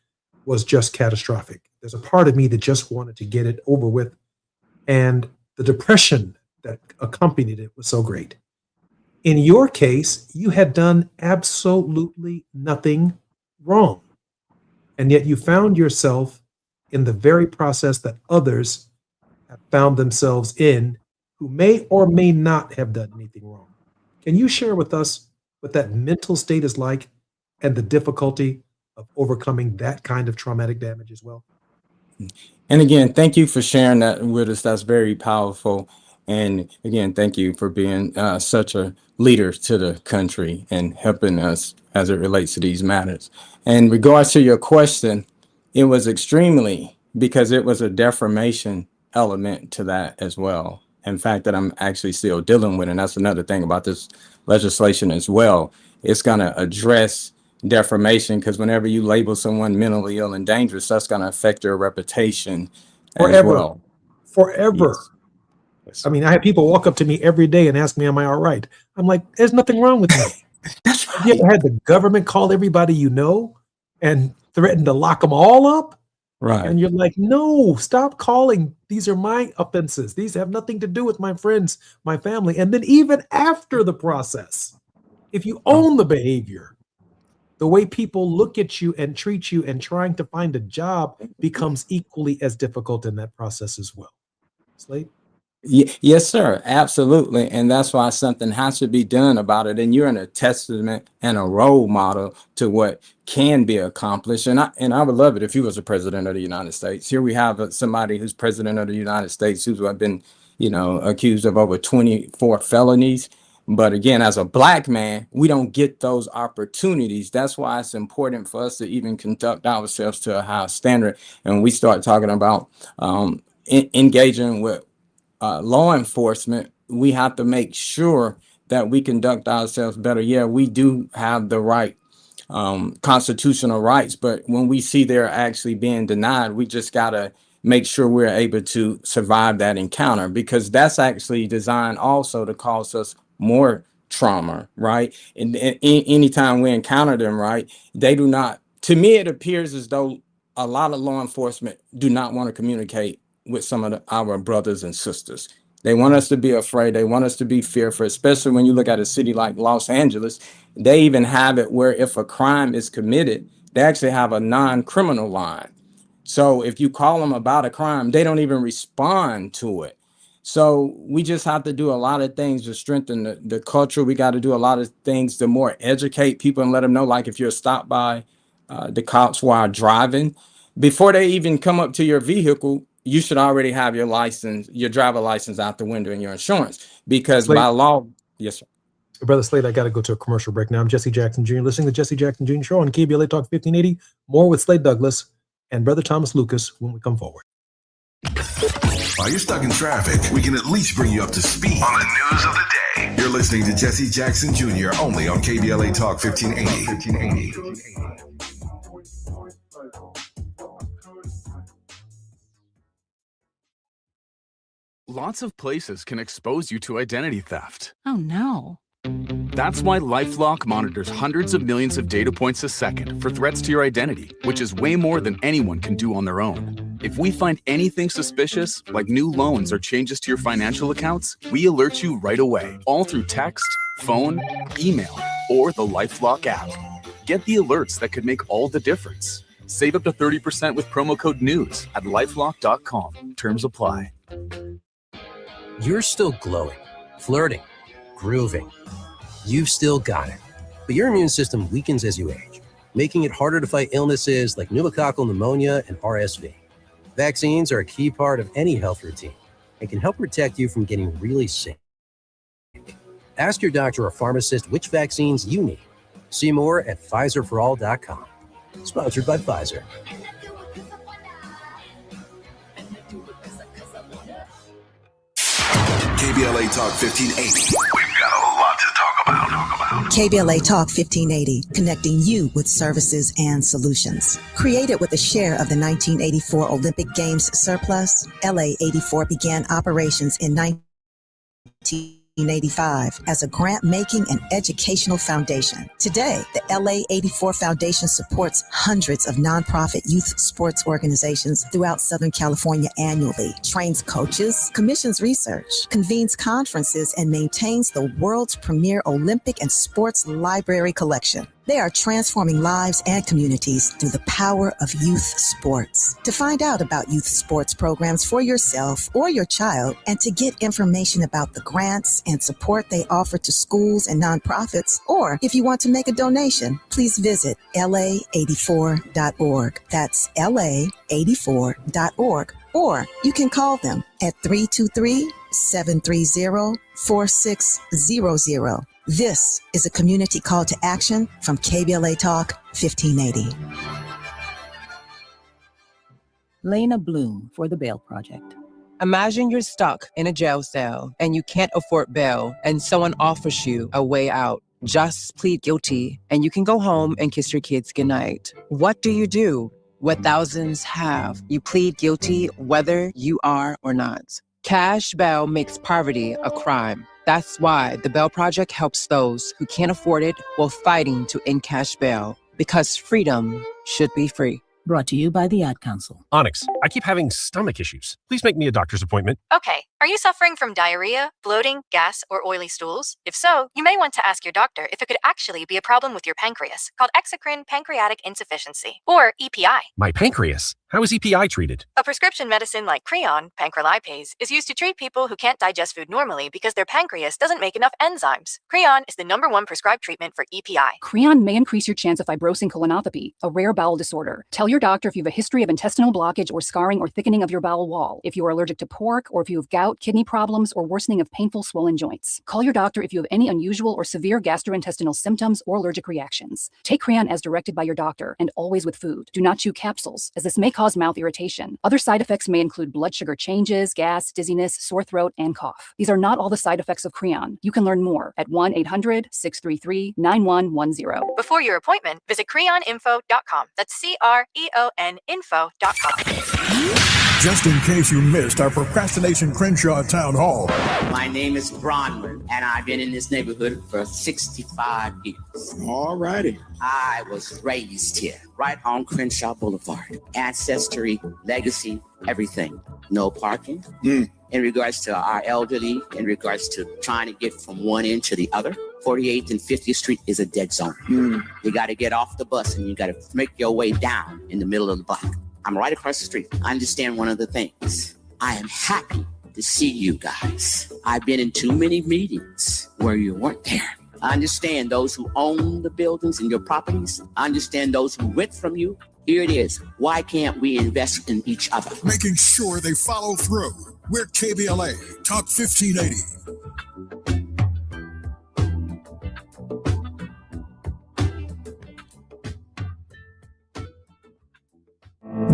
was just catastrophic. There's a part of me that just wanted to get it over with. And the depression that accompanied it was so great. In your case, you had done absolutely nothing wrong. And yet you found yourself in the very process that others have found themselves in who may or may not have done anything wrong. Can you share with us what that mental state is like and the difficulty of overcoming that kind of traumatic damage as well? And again, thank you for sharing that with us. That's very powerful. And again, thank you for being such a leader to the country and helping us as it relates to these matters. In regards to your question, it was extremely, because it was a defamation element to that as well. In fact, that I'm actually still dealing with. And that's another thing about this legislation as well. It's going to address defamation, because whenever you label someone mentally ill and dangerous, that's going to affect their reputation as well. Forever. Yes. I mean, I have people walk up to me every day and ask me, am I all right? I'm like, there's nothing wrong with me. That's right. Have you ever had the government call everybody you know and threaten to lock them all up? Right. And you're like, no, stop calling. These are my offenses. These have nothing to do with my friends, my family. And then even after the process, if you own the behavior, the way people look at you and treat you and trying to find a job becomes equally as difficult in that process as well. Slade? Yes, sir. Absolutely. And that's why something has to be done about it. And you're a testament and a role model to what can be accomplished. And I would love it if you was a president of the United States. Here we have somebody who's president of the United States who's been, accused of over 24 felonies. But again, as a black man, we don't get those opportunities. That's why it's important for us to even conduct ourselves to a higher standard. And we start talking about engaging with law enforcement, we have to make sure that we conduct ourselves better. Yeah, we do have the right constitutional rights, but when we see they're actually being denied, we just got to make sure we're able to survive that encounter, because that's actually designed also to cause us more trauma, right? And anytime we encounter them, right, they do not, to me, it appears as though a lot of law enforcement do not want to communicate with some of our brothers and sisters. They want us to be afraid. They want us to be fearful, especially when you look at a city like Los Angeles. They even have it where if a crime is committed, they actually have a non-criminal line. So if you call them about a crime, they don't even respond to it. So we just have to do a lot of things to strengthen the culture. We got to do a lot of things to more educate people and let them know, like if you're stopped by the cops while driving, before they even come up to your vehicle, you should already have your license, your driver license out the window and your insurance, because by law, yes, sir. Brother Slade, I got to go to a commercial break now. I'm Jesse Jackson Jr., listening to Jesse Jackson Jr. Show on KBLA Talk 1580. More with Slade Douglas and Brother Thomas Lucas when we come forward. While you're stuck in traffic, we can at least bring you up to speed on the news of the day. You're listening to Jesse Jackson Jr. only on KBLA Talk 1580. Lots of places can expose you to identity theft. Oh no. That's why LifeLock monitors hundreds of millions of data points a second for threats to your identity, which is way more than anyone can do on their own. If we find anything suspicious, like new loans or changes to your financial accounts, we alert you right away, all through text, phone, email, or the LifeLock app. Get the alerts that could make all the difference. Save up to 30% with promo code NEWS at lifelock.com. Terms apply. You're still glowing, flirting, grooving. You've still got it. But your immune system weakens as you age, making it harder to fight illnesses like pneumococcal pneumonia and RSV. Vaccines are a key part of any health routine and can help protect you from getting really sick. Ask your doctor or pharmacist which vaccines you need. See more at PfizerForAll.com. Sponsored by Pfizer. KBLA Talk 1580. We've got a lot to talk about. KBLA Talk 1580, connecting you with services and solutions. Created with a share of the 1984 Olympic Games surplus, LA 84 began operations in 1985 as a grant-making and educational foundation. Today, the LA 84 Foundation supports hundreds of nonprofit youth sports organizations throughout Southern California annually, trains coaches, commissions research, convenes conferences, and maintains the world's premier Olympic and sports library collection. They are transforming lives and communities through the power of youth sports. To find out about youth sports programs for yourself or your child, and to get information about the grants and support they offer to schools and nonprofits, or if you want to make a donation, please visit la84.org. That's la84.org. Or you can call them at 323-730-4600. This is a community call to action from KBLA Talk 1580. Lena Bloom for the Bail Project. Imagine you're stuck in a jail cell and you can't afford bail and someone offers you a way out. Just plead guilty and you can go home and kiss your kids goodnight. What do? What thousands have. You plead guilty whether you are or not. Cash bail makes poverty a crime. That's why the Bail Project helps those who can't afford it while fighting to end cash bail, because freedom should be free. Brought to you by the Ad Council. Onyx, I keep having stomach issues. Please make me a doctor's appointment. Okay, are you suffering from diarrhea, bloating, gas, or oily stools? If so, you may want to ask your doctor if it could actually be a problem with your pancreas, called exocrine pancreatic insufficiency, or EPI. My pancreas? How is EPI treated? A prescription medicine like Creon, pancrelipase, is used to treat people who can't digest food normally because their pancreas doesn't make enough enzymes. Creon is the #1 prescribed treatment for EPI. Creon may increase your chance of fibrosing colonopathy, a rare bowel disorder. Tell your doctor if you have a history of intestinal blockage or scarring or thickening of your bowel wall, if you are allergic to pork, or if you have gout, kidney problems, or worsening of painful swollen joints. Call your doctor if you have any unusual or severe gastrointestinal symptoms or allergic reactions. Take Creon as directed by your doctor and always with food. Do not chew capsules, as this may cause mouth irritation. Other side effects may include blood sugar changes, gas, dizziness, sore throat, and cough. These are not all the side effects of Creon. You can learn more at 1-800-633-9110. Before your appointment, visit creoninfo.com. That's CREON info.com. Just in case you missed our Procrastination Crenshaw Town Hall. My name is Bronwyn, and I've been in this neighborhood for 65 years. All righty. I was raised here, right on Crenshaw Boulevard. Ancestry, legacy, everything. No parking. In regards to our elderly, in regards to trying to get from one end to the other, 48th and 50th Street is a dead zone. You got to get off the bus and you got to make your way down in the middle of the block. I'm right across the street. I understand one of the things. I am happy to see you guys. I've been in too many meetings where you weren't there. I understand those who own the buildings and your properties. I understand those who rent from you. Here it is. Why can't we invest in each other? Making sure they follow through. We're KBLA Talk 1580.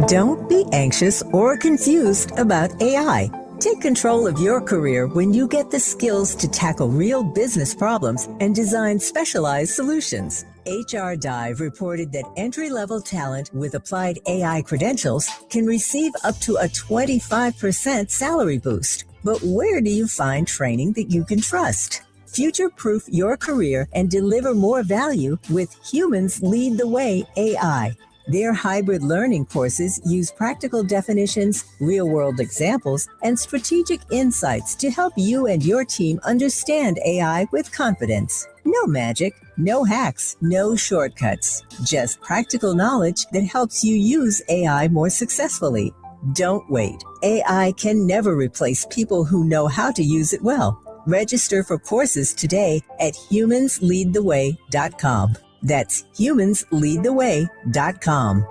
Don't be anxious or confused about AI. Take control of your career when you get the skills to tackle real business problems and design specialized solutions. HR Dive reported that entry-level talent with applied AI credentials can receive up to a 25% salary boost. But where do you find training that you can trust? Future-proof your career and deliver more value with Humans Lead the Way AI. Their hybrid learning courses use practical definitions, real-world examples, and strategic insights to help you and your team understand AI with confidence. No magic, no hacks, no shortcuts. Just practical knowledge that helps you use AI more successfully. Don't wait. AI can never replace people who know how to use it well. Register for courses today at humansleadtheway.com. That's humansleadtheway.com.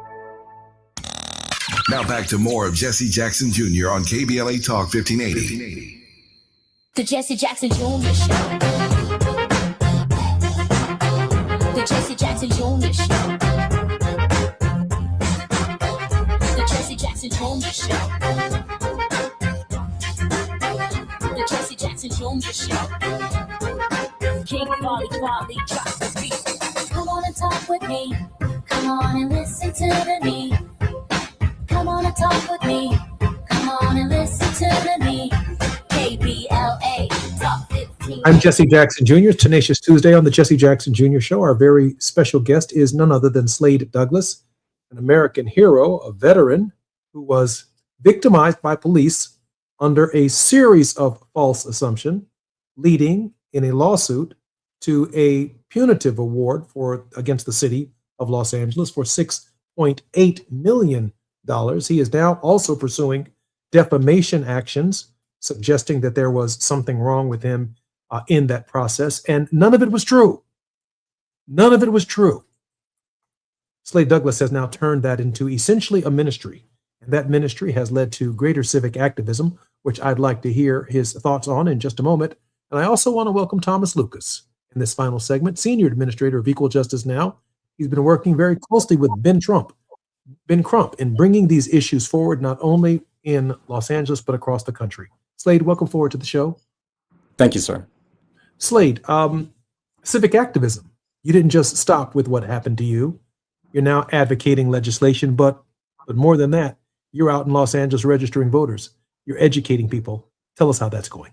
Now back to more of Jesse Jackson Jr. on KBLA Talk 1580. The Jesse Jackson Jr. Show. The Jesse Jackson Jr. Show. The Jesse Jackson Jr. Show. The Jesse Jackson Jr. Show. King Quality drop the beat. Come on and talk with me. Come on and listen to me. Come on and talk with me. Come on and listen to me. KBLA Talk 15. I'm Jesse Jackson Jr. Tenacious Tuesday on the Jesse Jackson Jr. Show. Our very special guest is none other than Slade Douglas, an American hero, a veteran who was victimized by police under a series of false assumptions, leading in a lawsuit to a punitive award against the city of Los Angeles for $6.8 million. He is now also pursuing defamation actions, suggesting that there was something wrong with him in that process, and none of it was true. None of it was true. Slade Douglas has now turned that into essentially a ministry, and that ministry has led to greater civic activism, which I'd like to hear his thoughts on in just a moment. And I also want to welcome Thomas Lucas in this final segment, Senior Administrator of Equal Justice Now. He's been working very closely with Ben Crump in bringing these issues forward, not only in Los Angeles, but across the country. Slade, welcome forward to the show. Thank you, sir. Slade, civic activism. You didn't just stop with what happened to you. You're now advocating legislation, but more than that, you're out in Los Angeles registering voters. You're educating people. Tell us how that's going.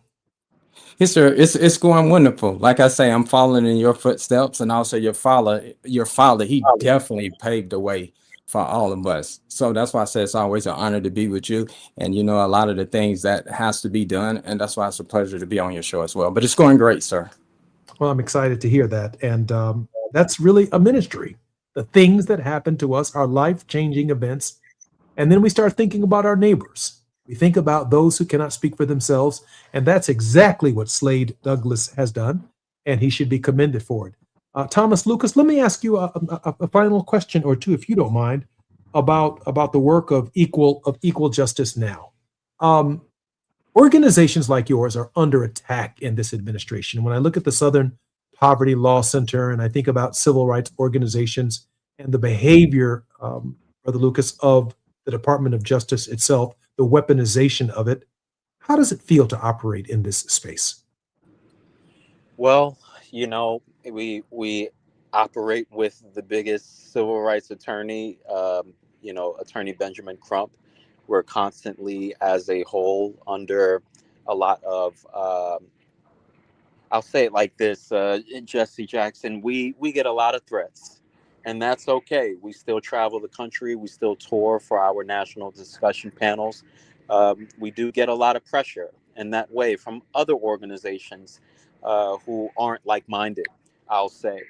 Yes, sir. It's going wonderful. Like I say, I'm following in your footsteps, and also your father. He definitely paved the way for all of us. So that's why I say it's always an honor to be with you. And you know, a lot of the things that has to be done. And that's why it's a pleasure to be on your show as well. But it's going great, sir. Well, I'm excited to hear that. And that's really a ministry. The things that happen to us are life-changing events. And then we start thinking about our neighbors. We think about those who cannot speak for themselves. And that's exactly what Slade Douglas has done. And he should be commended for it. Thomas Lucas, let me ask you a final question or two, if you don't mind, about the work of Equal Justice Now. Organizations like yours are under attack in this administration. When I look at the Southern Poverty Law Center and I think about civil rights organizations and the behavior, Brother Lucas, of the Department of Justice itself, the weaponization of it, how does it feel to operate in this space? Well, you know, we operate with the biggest civil rights attorney, Attorney Benjamin Crump. We're constantly, as a whole, under a lot of, I'll say it like this, Jesse Jackson, we get a lot of threats, and that's okay. We still travel the country. We still tour for our national discussion panels. We do get a lot of pressure in that way from other organizations who aren't like-minded, I'll say.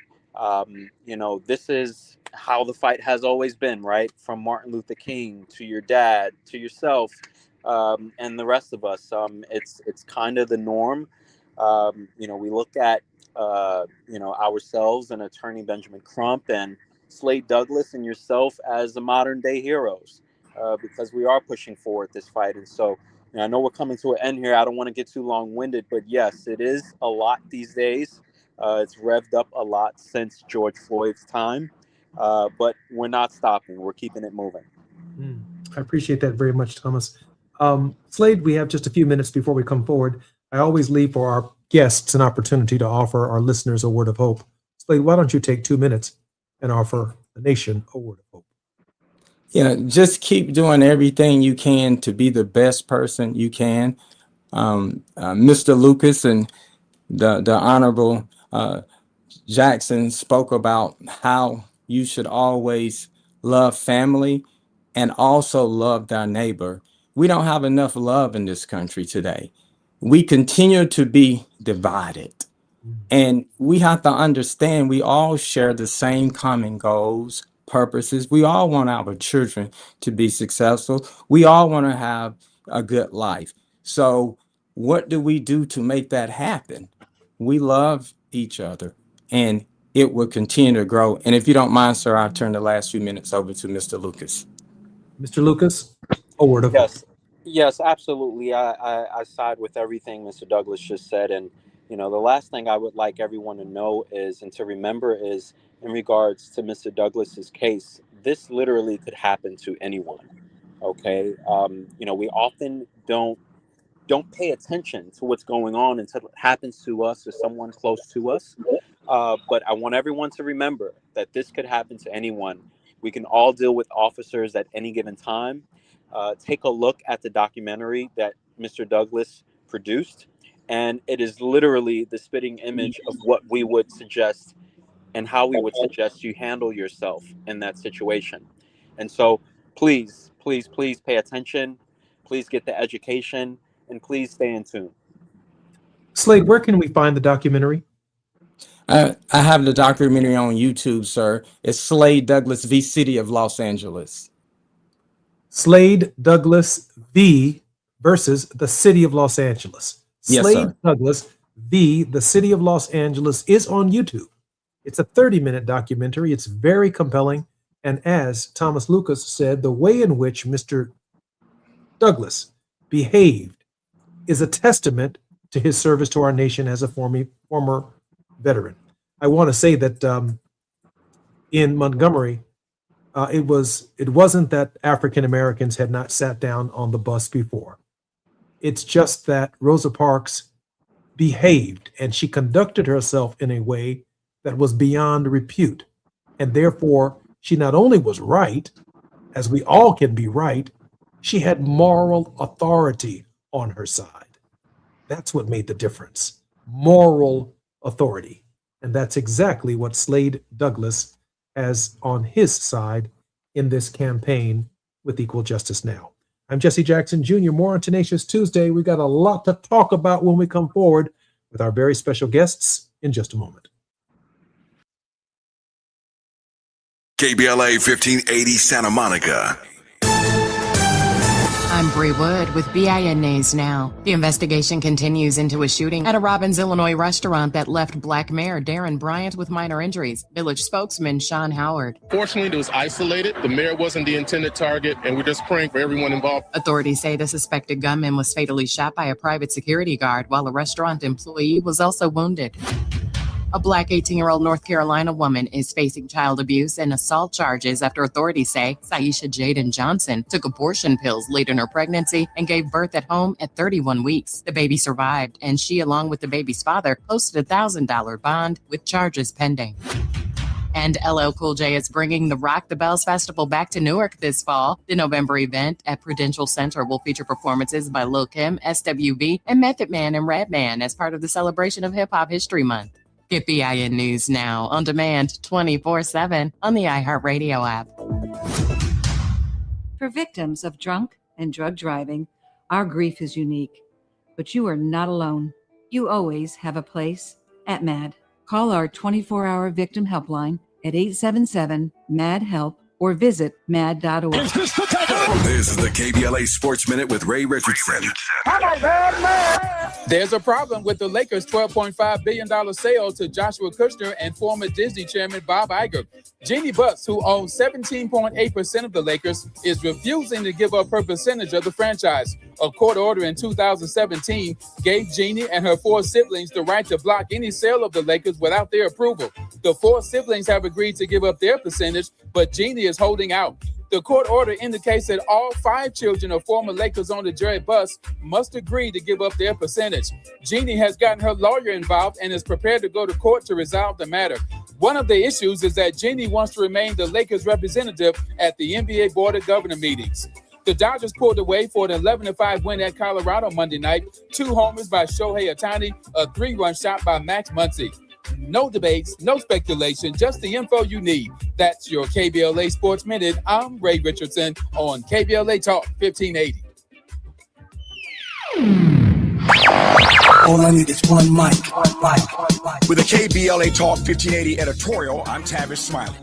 This is how the fight has always been, right? From Martin Luther King to your dad, to yourself, and the rest of us. It's kind of the norm. We look at, ourselves and Attorney Benjamin Crump and Slade Douglas and yourself as the modern day heroes, because we are pushing forward this fight. And so, I know we're coming to an end here. I don't want to get too long-winded, but yes, it is a lot these days. It's revved up a lot since George Floyd's time, but we're not stopping. We're keeping it moving. I appreciate that very much, Thomas. Slade, we have just a few minutes before we come forward. I always leave for our guests an opportunity to offer our listeners a word of hope. Slade, why don't you take 2 minutes and offer the nation a word of hope? Just keep doing everything you can to be the best person you can. Mr. Lucas and the Honorable Jackson spoke about how you should always love family and also love thy neighbor. We don't have enough love in this country today. We continue to be divided. And we have to understand we all share the same common goals, purposes. We all want our children to be successful. We all want to have a good life. So what do we do to make that happen? We love each other, and it will continue to grow. And if you don't mind, sir, I'll turn the last few minutes over to Mr. Lucas. Mr. Lucas, a word of hope. Yes, absolutely. I side with everything Mr. Douglas just said. And, the last thing I would like everyone to know is, and to remember is, in regards to Mr. Douglas's case, this literally could happen to anyone. Okay. We often don't pay attention to what's going on until it happens to us or someone close to us. But I want everyone to remember that this could happen to anyone. We can all deal with officers at any given time. Take a look at the documentary that Mr. Douglas produced, and it is literally the spitting image of what we would suggest and how we would suggest you handle yourself in that situation. And so please, please, please pay attention. Please get the education, and please stay in tune. Slade, where can we find the documentary? I have the documentary on YouTube, sir. It's Slade Douglas v. City of Los Angeles. Slade Douglas v. versus the City of Los Angeles. Yes, Slade sir. Douglas v. the City of Los Angeles is on YouTube. It's a 30-minute documentary. It's very compelling. And as Thomas Lucas said, the way in which Mr. Douglas behaved is a testament to his service to our nation as a former veteran. I want to say that in Montgomery, it wasn't that African Americans had not sat down on the bus before. It's just that Rosa Parks behaved, and she conducted herself in a way that was beyond repute. And therefore, she not only was right, as we all can be right, she had moral authority on her side. That's what made the difference. Moral authority. And that's exactly what Slade Douglas has on his side in this campaign with Equal Justice Now. I'm Jesse Jackson Jr. More on Tenacious Tuesday. We got a lot to talk about when we come forward with our very special guests in just a moment. KBLA 1580 Santa Monica. I'm Bree Wood with BIN News Now. The investigation continues into a shooting at a Robbins, Illinois restaurant that left Black Mayor Darren Bryant with minor injuries. Village spokesman Sean Howard. Fortunately, it was isolated. The mayor wasn't the intended target, and we're just praying for everyone involved. Authorities say the suspected gunman was fatally shot by a private security guard, while a restaurant employee was also wounded. A Black 18-year-old North Carolina woman is facing child abuse and assault charges after authorities say Saisha Jaden Johnson took abortion pills late in her pregnancy and gave birth at home at 31 weeks. The baby survived, and she, along with the baby's father, posted a $1,000 bond with charges pending. And LL Cool J is bringing the Rock the Bells Festival back to Newark this fall. The November event at Prudential Center will feature performances by Lil' Kim, SWV, and Method Man and Redman as part of the celebration of Hip Hop History Month. Get BIN News Now on demand 24/7 on the iHeartRadio app. For victims of drunk and drug driving, our grief is unique. But you are not alone. You always have a place at MAD. Call our 24-hour victim helpline at 877-MAD-HELP or visit mad.org. This is the KBLA Sports Minute with Ray Richardson. There's a problem with the Lakers' $12.5 billion sale to Joshua Kushner and former Disney chairman Bob Iger. Jeannie Buss, who owns 17.8% of the Lakers, is refusing to give up her percentage of the franchise. A court order in 2017 gave Jeannie and her 4 siblings the right to block any sale of the Lakers without their approval. The 4 siblings have agreed to give up their percentage, but Jeannie is holding out. The court order indicates that all 5 children of former Lakers owner Jerry Buss must agree to give up their percentage. Jeannie has gotten her lawyer involved and is prepared to go to court to resolve the matter. One of the issues is that Jeannie wants to remain the Lakers representative at the NBA Board of Governors meetings. The Dodgers pulled away for an 11-5 win at Colorado Monday night. 2 homers by Shohei Ohtani, a 3-run shot by Max Muncy. No debates, no speculation, just the info you need. That's your KBLA Sports Minute. I'm Ray Richardson on KBLA Talk 1580. All I need is one mic. With a KBLA Talk 1580 editorial, I'm Tavis Smiley.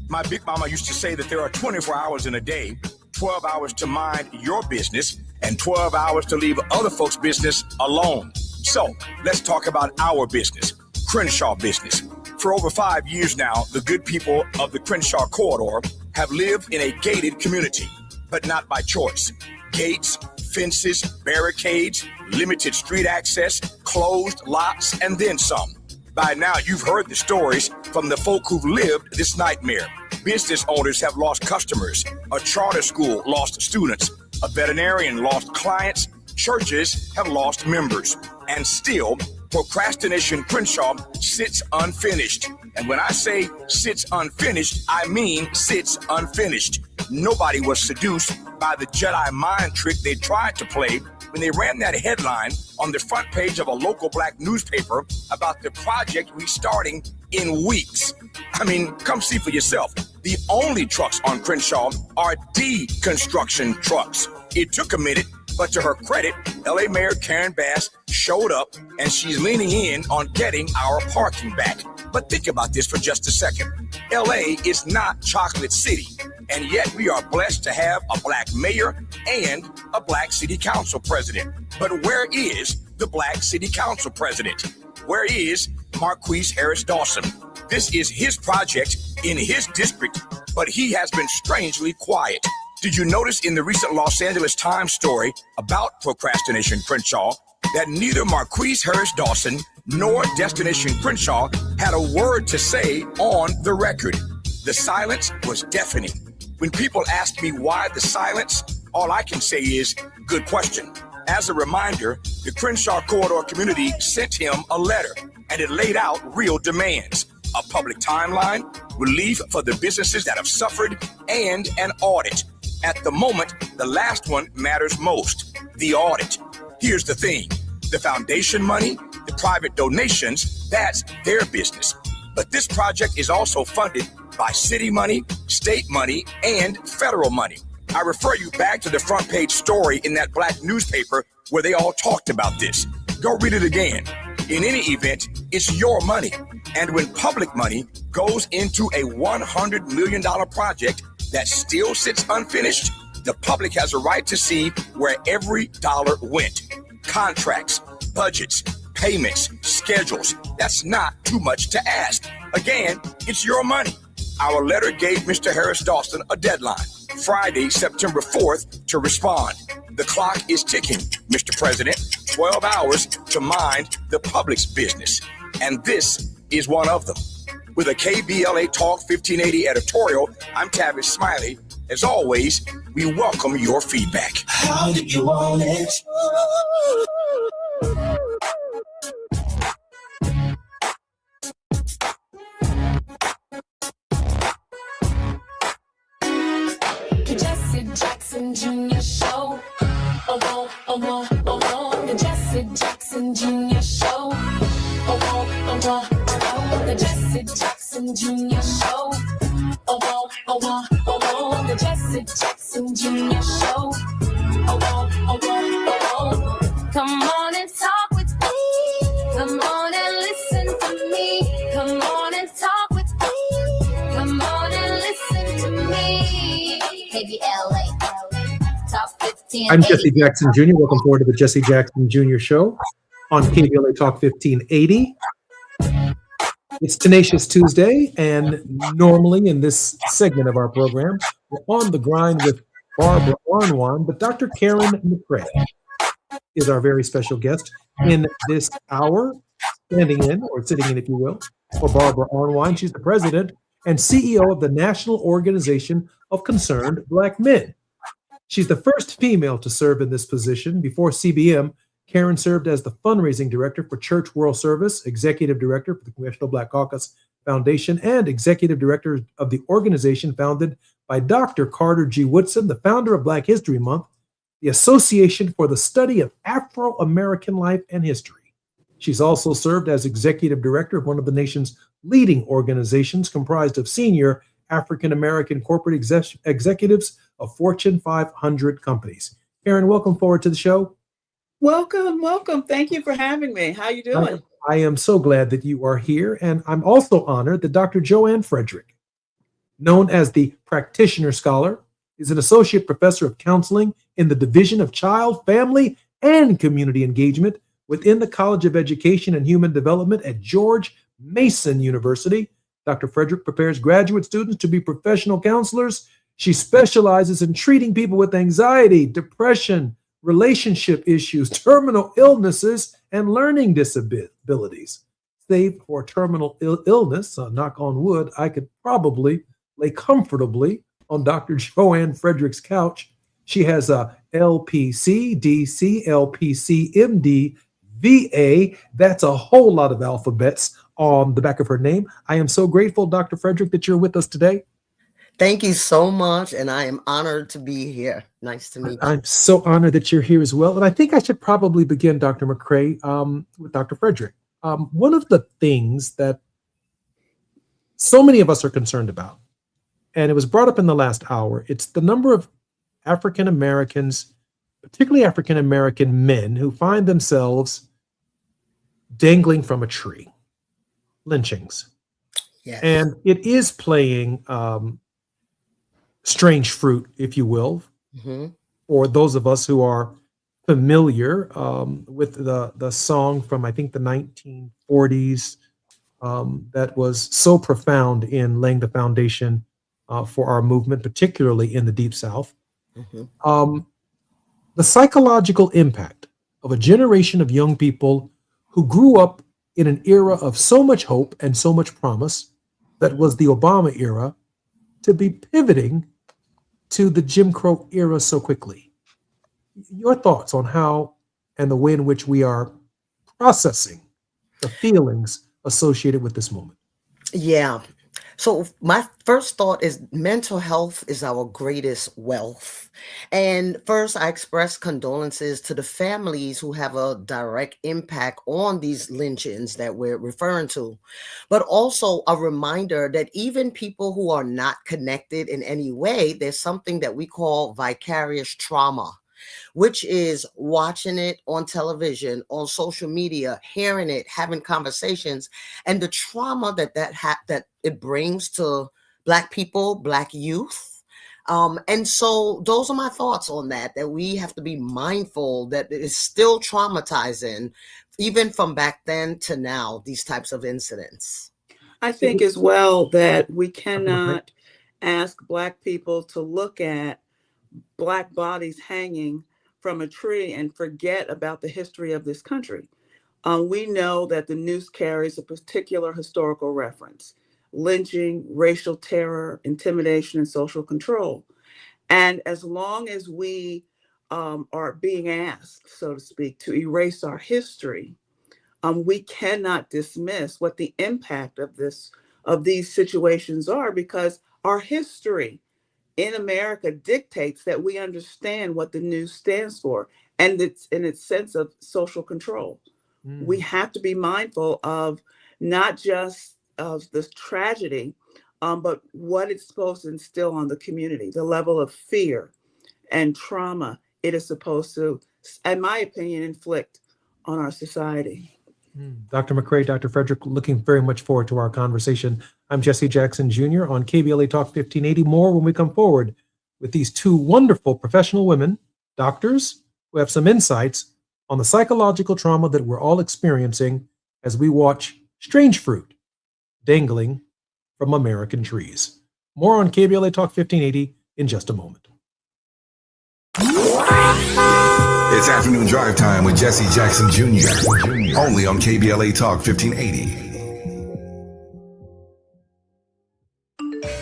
My big mama used to say that there are 24 hours in a day, 12 hours to mind your business, and 12 hours to leave other folks' business alone. So let's talk about our business, Crenshaw business. For over 5 years now, the good people of the Crenshaw corridor have lived in a gated community, but not by choice. Gates, fences, barricades, limited street access, closed lots, and then some. By now, you've heard the stories from the folk who've lived this nightmare. Business owners have lost customers. A charter school lost students. A veterinarian lost clients. Churches have lost members. And still, Procrastination Crenshaw sits unfinished. And when I say sits unfinished, I mean sits unfinished. Nobody was seduced by the Jedi mind trick they tried to play when they ran that headline on the front page of a local black newspaper about the project restarting in weeks. I mean, come see for yourself. The only trucks on Crenshaw are deconstruction trucks. It took a minute, but to her credit, LA Mayor Karen Bass showed up and she's leaning in on getting our parking back. But think about this for just a second. LA is not Chocolate City, and yet we are blessed to have a black mayor and a black city council president. But where is the black city council president? Where is Marquise Harris Dawson? This is his project in his district, but he has been strangely quiet. Did you notice in the recent Los Angeles Times story about Procrastination Crenshaw that neither Marquise Harris Dawson nor Destination Crenshaw had a word to say on the record? The silence was deafening. When people ask me why the silence, all I can say is, good question. As a reminder, the Crenshaw Corridor community sent him a letter, and it laid out real demands. A public timeline, relief for the businesses that have suffered, and an audit. At the moment, the last one matters most, the audit. Here's the thing. The foundation money, the private donations, that's their business. But this project is also funded by city money, state money, and federal money. I refer you back to the front page story in that black newspaper where they all talked about this. Go read it again. In any event, it's your money. And when public money goes into a $100 million project that still sits unfinished, the public has a right to see where every dollar went. Contracts, budgets, payments, schedules. That's not too much to ask. Again, it's your money. Our letter gave Mr. Harris Dawson a deadline, Friday, September 4th, to respond. The clock is ticking, Mr. President. 12 hours to mind the public's business. And this is one of them. With a KBLA Talk 1580 editorial, I'm Tavis Smiley. As always, we welcome your feedback. How did you want it? The Jesse Jackson Jr. Show. The Jesse Jackson Jr. Show. The Jesse Jackson Jr. Show. The Jesse Jackson Jr. Show. Come on and talk with me. Come on and listen to me. Come on and talk with me. Come on and listen to me. KBLA Talk 15. I'm Jesse Jackson Jr. Welcome forward to the Jesse Jackson Jr. Show on KBLA Talk 1580. It's Tenacious Tuesday, and normally in this segment of our program, we're on the grind with Barbara Arnwine, but Dr. Karen McCray is our very special guest in this hour, standing in, or sitting in, if you will, for Barbara Arnwine. She's the president and CEO of the National Organization of Concerned Black Men. She's the first female to serve in this position. Before CBM, Karen served as the fundraising director for Church World Service, executive director for the Congressional Black Caucus Foundation, and executive director of the organization founded by Dr. Carter G. Woodson, the founder of Black History Month, the Association for the Study of Afro-American Life and History. She's also served as executive director of one of the nation's leading organizations comprised of senior African-American corporate executives of Fortune 500 companies. Karen, welcome forward to the show. Welcome. Thank you for having me. How you doing? I am so glad that you are here, and I'm also honored that Dr. Joanne Frederick, known as the Practitioner Scholar, is an associate professor of counseling in the Division of Child, Family, and Community Engagement within the College of Education and Human Development at George Mason University. Dr. Frederick prepares graduate students to be professional counselors. She specializes in treating people with anxiety, depression, relationship issues, terminal illnesses, and learning disabilities. Save for terminal illness, knock on wood, I could probably lay comfortably on Dr. Joanne Frederick's couch. She has a LPC, DC, LPC, MD, VA. That's a whole lot of alphabets on the back of her name. I am so grateful, Dr. Frederick, that you're with us today. Thank you so much, and I am honored to be here. Nice to meet you. I'm so honored that you're here as well. And I think I should probably begin, Dr. McCray, with Dr. Frederick. One of the things that so many of us are concerned about, and it was brought up in the last hour, it's the number of African Americans, particularly African American men, who find themselves dangling from a tree, lynchings. Yes. And it is playing strange fruit, if you will, for those of us who are familiar with the song from, I think, the 1940s that was so profound in laying the foundation for our movement, particularly in the Deep South. The psychological impact of a generation of young people who grew up in an era of so much hope and so much promise that was the Obama era, to be pivoting to the Jim Crow era so quickly. Your thoughts on how and the way in which we are processing the feelings associated with this moment? Yeah. So my first thought is mental health is our greatest wealth. And first, I express condolences to the families who have a direct impact on these lynchings that we're referring to, but also a reminder that even people who are not connected in any way, there's something that we call vicarious trauma, which is watching it on television, on social media, hearing it, having conversations, and the trauma that it brings to Black people, Black youth. And so those are my thoughts on that we have to be mindful that it is still traumatizing, even from back then to now, these types of incidents. I think as well that we cannot ask Black people to look at Black bodies hanging from a tree and forget about the history of this country. We know that the noose carries a particular historical reference: lynching, racial terror, intimidation, and social control. And as long as we are being asked, so to speak, to erase our history, we cannot dismiss what the impact of these situations are, because our history in America dictates that we understand what the noose stands for and its sense of social control. We have to be mindful of not just of this tragedy, but what it's supposed to instill on the community, the level of fear and trauma it is supposed to, in my opinion, inflict on our society. Dr. McCray, Dr. Frederick, looking very much forward to our conversation. I'm Jesse Jackson Jr. on KBLA Talk 1580. More when we come forward with these two wonderful professional women, doctors, who have some insights on the psychological trauma that we're all experiencing as we watch strange fruit dangling from American trees. More on KBLA Talk 1580 in just a moment. It's afternoon drive time with Jesse Jackson Jr. Only on KBLA Talk 1580.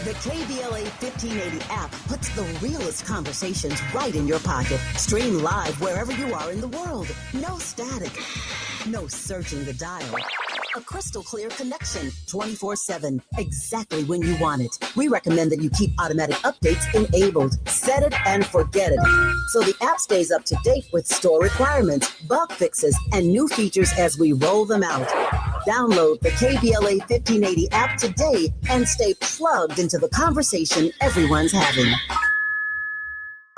The KBLA 1580 app puts the realest conversations right in your pocket. Stream live wherever you are in the world. No static. No searching the dial. A crystal clear connection 24/7, exactly when you want it. We recommend that you keep automatic updates enabled. Set it and forget it. So the app stays up to date with store requirements, bug fixes, and new features as we roll them out. Download the KBLA 1580 app today and stay plugged into the conversation everyone's having.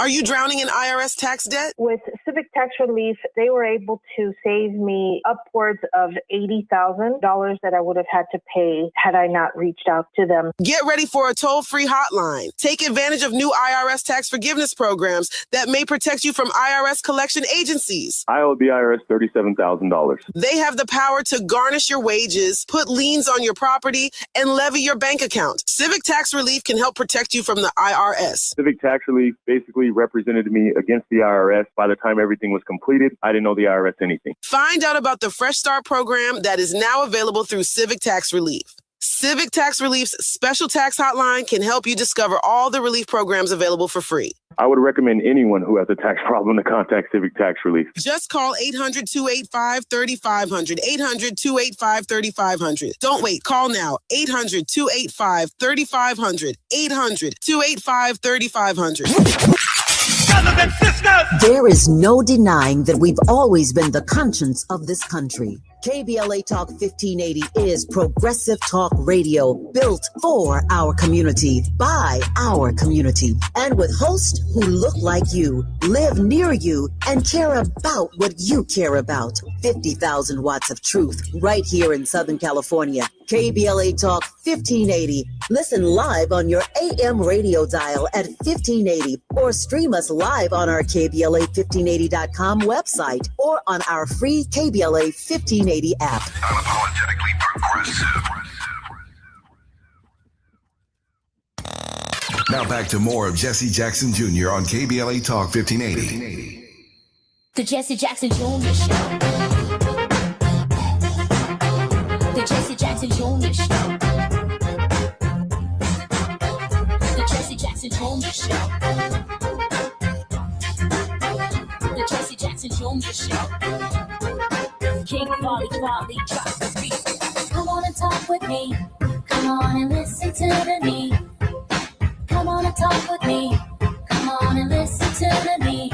Are you drowning in IRS tax debt? With Civic Tax Relief, they were able to save me upwards of $80,000 that I would have had to pay had I not reached out to them. Get ready for a toll-free hotline. Take advantage of new IRS tax forgiveness programs that may protect you from IRS collection agencies. I owe the IRS $37,000. They have the power to garnish your wages, put liens on your property, and levy your bank account. Civic Tax Relief can help protect you from the IRS. Civic Tax Relief basically represented me against the IRS. By the time everything was completed, I didn't owe the IRS anything. Find out about the Fresh Start program that is now available through Civic Tax Relief. Civic Tax Relief's special tax hotline can help you discover all the relief programs available for free. I would recommend anyone who has a tax problem to contact Civic Tax Relief. Just call 800-285-3500, 800-285-3500. Don't wait, call now, 800-285-3500, 800-285-3500. There is no denying that we've always been the conscience of this country. KBLA Talk 1580 is progressive talk radio built for our community, by our community, and with hosts who look like you, live near you, and care about what you care about. 50,000 watts of truth right here in Southern California. KBLA Talk 1580. Listen live on your AM radio dial at 1580 or stream us live on our KBLA1580.com website or on our free KBLA 1580 app. Unapologetically progressive. Now back to more of Jesse Jackson Jr. on KBLA Talk 1580. The Jesse Jackson Jr. Show. The Jesse Jackson Jr. Show. The Jesse Jackson Jr. Show. The Jesse Jackson Jr. Show. King Volley, drop the beat. Come on and talk with me. Come on and listen to the beat. Come on and talk with me. Come on and listen to the beat.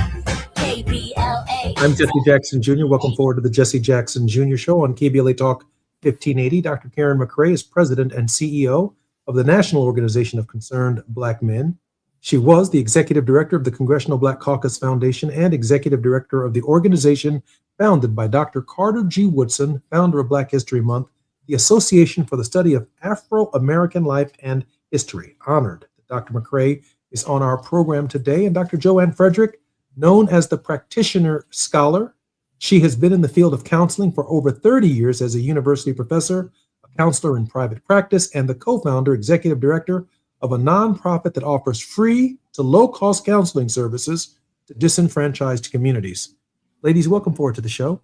KBLA. I'm Jesse Jackson Jr. Welcome forward to the Jesse Jackson Jr. Show on KBLA Talk 1580. Dr. Karen McRae is president and CEO of the National Organization of Concerned Black Men. She was the executive director of the Congressional Black Caucus Foundation and executive director of the organization founded by Dr. Carter G. Woodson, founder of Black History Month, the Association for the Study of Afro-American Life and History. Honored that Dr. McRae is on our program today. And Dr. Joanne Frederick, known as the Practitioner Scholar, she has been in the field of counseling for over 30 years as a university professor, a counselor in private practice, and the co-founder, executive director of a nonprofit that offers free to low-cost counseling services to disenfranchised communities. Ladies, welcome forward to the show.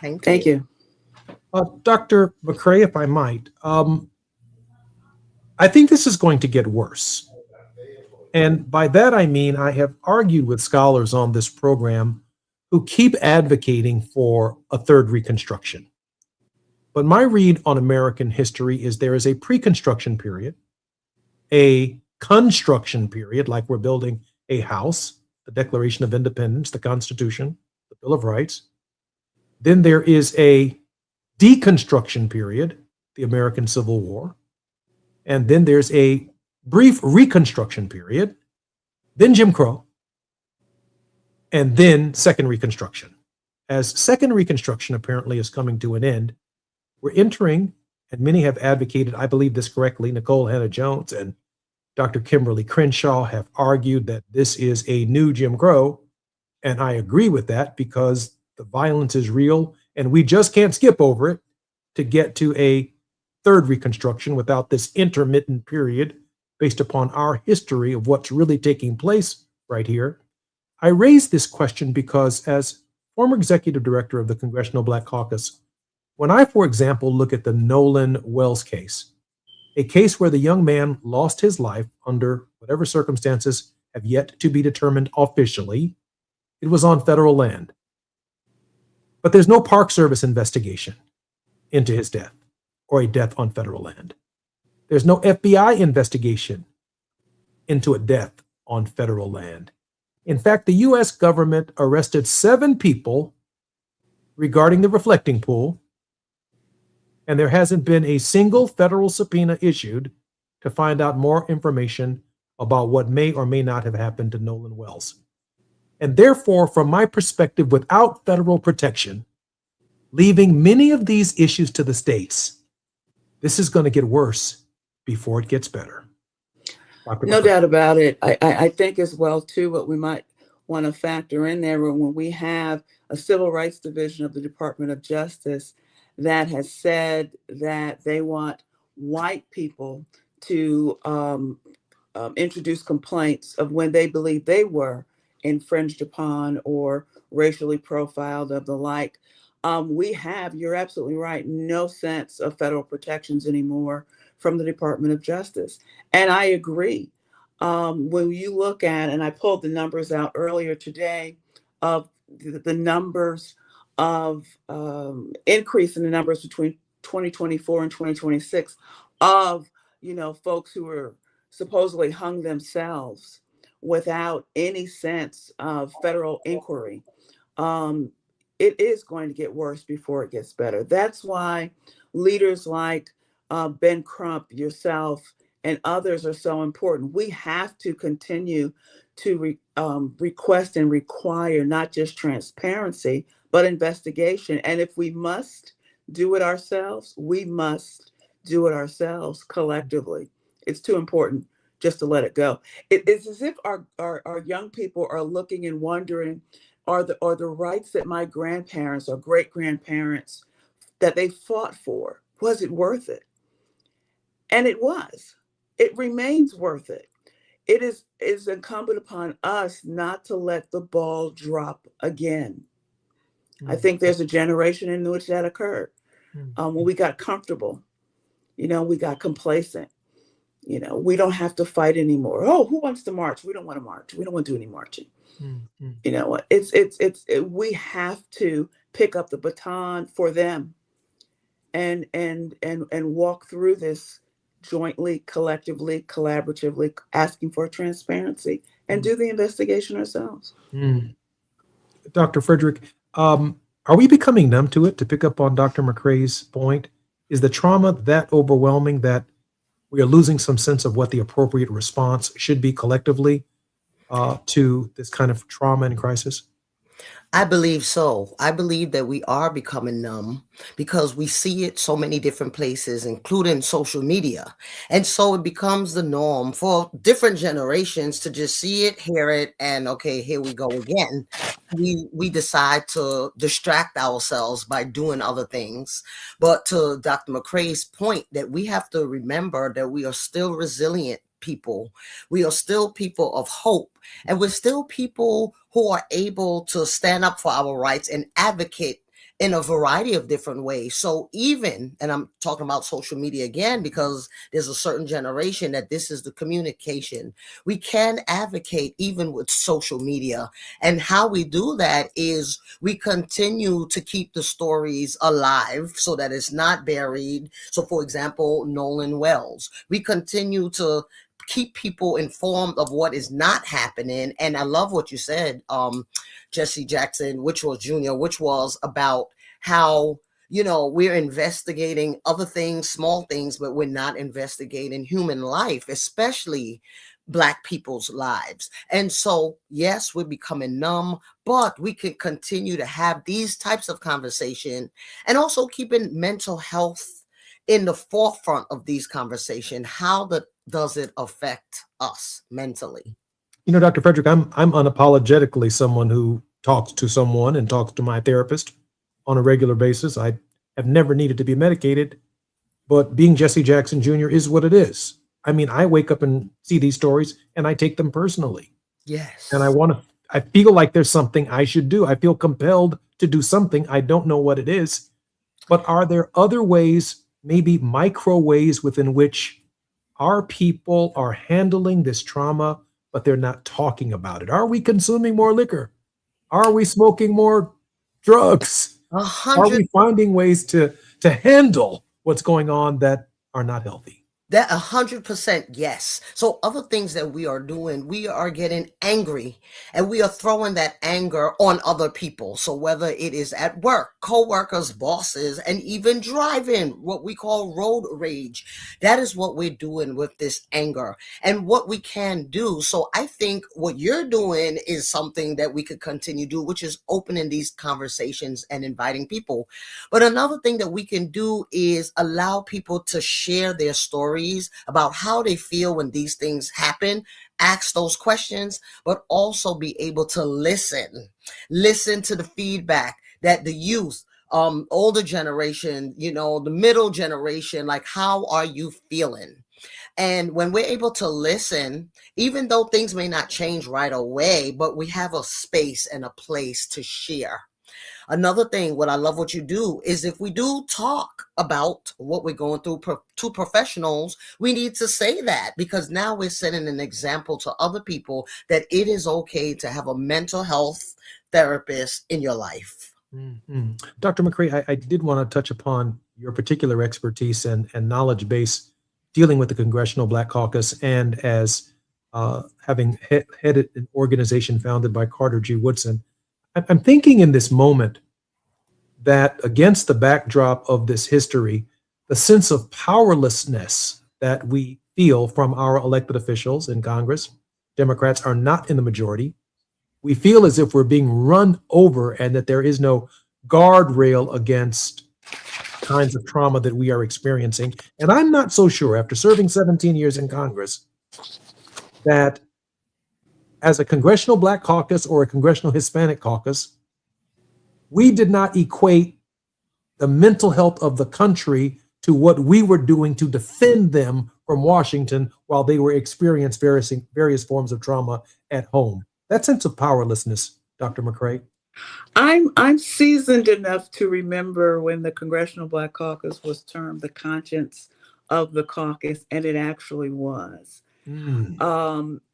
Thank you. Dr. McRae, if I might, I think this is going to get worse. And by that, I mean, I have argued with scholars on this program who keep advocating for a third Reconstruction. But my read on American history is there is a pre-construction period, a construction period, like we're building a house, the Declaration of Independence, the Constitution, the Bill of Rights. Then there is a deconstruction period, the American Civil War. And then there's a brief Reconstruction period, then Jim Crow, and then Second Reconstruction. As Second Reconstruction apparently is coming to an end, we're entering, and many have advocated, I believe this correctly, Nicole Hannah-Jones and Dr. Kimberly Crenshaw have argued that this is a new Jim Crow, and I agree with that because the violence is real, and we just can't skip over it to get to a third Reconstruction without this intermittent period based upon our history of what's really taking place right here. I raise this question because as former executive director of the Congressional Black Caucus, when I, for example, look at the Nolan Wells case, a case where the young man lost his life under whatever circumstances have yet to be determined officially, it was on federal land. But there's no Park Service investigation into his death or a death on federal land. There's no FBI investigation into a death on federal land. In fact, the U.S. government arrested 7 people regarding the reflecting pool, and there hasn't been a single federal subpoena issued to find out more information about what may or may not have happened to Nolan Wells. And therefore, from my perspective, without federal protection, leaving many of these issues to the states, this is going to get worse before it gets better. No doubt about it. I think as well, too, what we might want to factor in there when we have a civil rights division of the Department of Justice that has said that they want white people to introduce complaints of when they believe they were infringed upon or racially profiled of the like. We have, you're absolutely right, no sense of federal protections anymore from the Department of Justice. And I agree. When you look at, and I pulled the numbers out earlier today of the numbers of increase in the numbers between 2024 and 2026 of, folks who were supposedly hung themselves without any sense of federal inquiry. It is going to get worse before it gets better. That's why leaders like Ben Crump, yourself, and others are so important. We have to continue to request and require not just transparency, but investigation. And if we must do it ourselves, we must do it ourselves collectively. It's too important just to let it go. It's as if our young people are looking and wondering, are the rights that my grandparents or great-grandparents that they fought for, was it worth it? And it was. It remains worth it. It is incumbent upon us not to let the ball drop again. I think there's a generation in which that occurred. When we got comfortable, we got complacent. We don't have to fight anymore. Oh, who wants to march? We don't want to march. We don't want to do any marching. You know what? We have to pick up the baton for them and walk through this jointly, collectively, collaboratively, asking for transparency and do the investigation ourselves. Dr. Frederick, are we becoming numb to it? To pick up on Dr. McCrae's point, is the trauma that overwhelming that we are losing some sense of what the appropriate response should be collectively to this kind of trauma and crisis? I believe so. I believe that we are becoming numb because we see it so many different places, including social media. And so it becomes the norm for different generations to just see it, hear it, and okay, here we go again. We decide to distract ourselves by doing other things. But to Dr. McCrae's point, that we have to remember that we are still resilient people. We are still people of hope, and we're still people who are able to stand up for our rights and advocate in a variety of different ways. So even, and I'm talking about social media again, because there's a certain generation that this is the communication. We can advocate even with social media. And how we do that is we continue to keep the stories alive so that it's not buried. So for example, Nolan Wells, we continue to keep people informed of what is not happening. And I love what you said, Jesse Jackson, which was about how, we're investigating other things, small things, but we're not investigating human life, especially Black people's lives. And so, yes, we're becoming numb, but we can continue to have these types of conversation and also keeping mental health in the forefront of these conversations. How does it affect us mentally? Dr. Frederick, I'm unapologetically someone who talks to someone and talks to my therapist on a regular basis. I have never needed to be medicated, but being Jesse Jackson Jr. is what it is. I mean, I wake up and see these stories and I take them personally. Yes. And I feel like there's something I should do. I feel compelled to do something. I don't know what it is, but are there other ways, maybe micro ways within which our people are handling this trauma, but they're not talking about it? Are we consuming more liquor? Are we smoking more drugs? Are we finding ways to handle what's going on that are not healthy? That 100% yes. So other things that we are doing, we are getting angry and we are throwing that anger on other people. So whether it is at work, co-workers, bosses, and even driving, what we call road rage, that is what we're doing with this anger and what we can do. So I think what you're doing is something that we could continue to do, which is opening these conversations and inviting people. But another thing that we can do is allow people to share their stories about how they feel when these things happen, ask those questions, but also be able to listen to the feedback that the youth, older generation, the middle generation, like, how are you feeling? And when we're able to listen, even though things may not change right away, but we have a space and a place to share. Another thing, what I love what you do is if we do talk about what we're going through to professionals, we need to say that, because now we're setting an example to other people that it is okay to have a mental health therapist in your life. Mm-hmm. Dr. McCrae, I did want to touch upon your particular expertise and knowledge base dealing with the Congressional Black Caucus, and as having headed an organization founded by Carter G. Woodson. I'm thinking in this moment that against the backdrop of this history, the sense of powerlessness that we feel from our elected officials in Congress, Democrats are not in the majority. We feel as if we're being run over and that there is no guardrail against kinds of trauma that we are experiencing. And I'm not so sure, after serving 17 years in Congress, that as a Congressional Black Caucus or a Congressional Hispanic Caucus, we did not equate the mental health of the country to what we were doing to defend them from Washington while they were experiencing various forms of trauma at home. That sense of powerlessness, Dr. McCrae. I'm seasoned enough to remember when the Congressional Black Caucus was termed the conscience of the caucus, and it actually was. And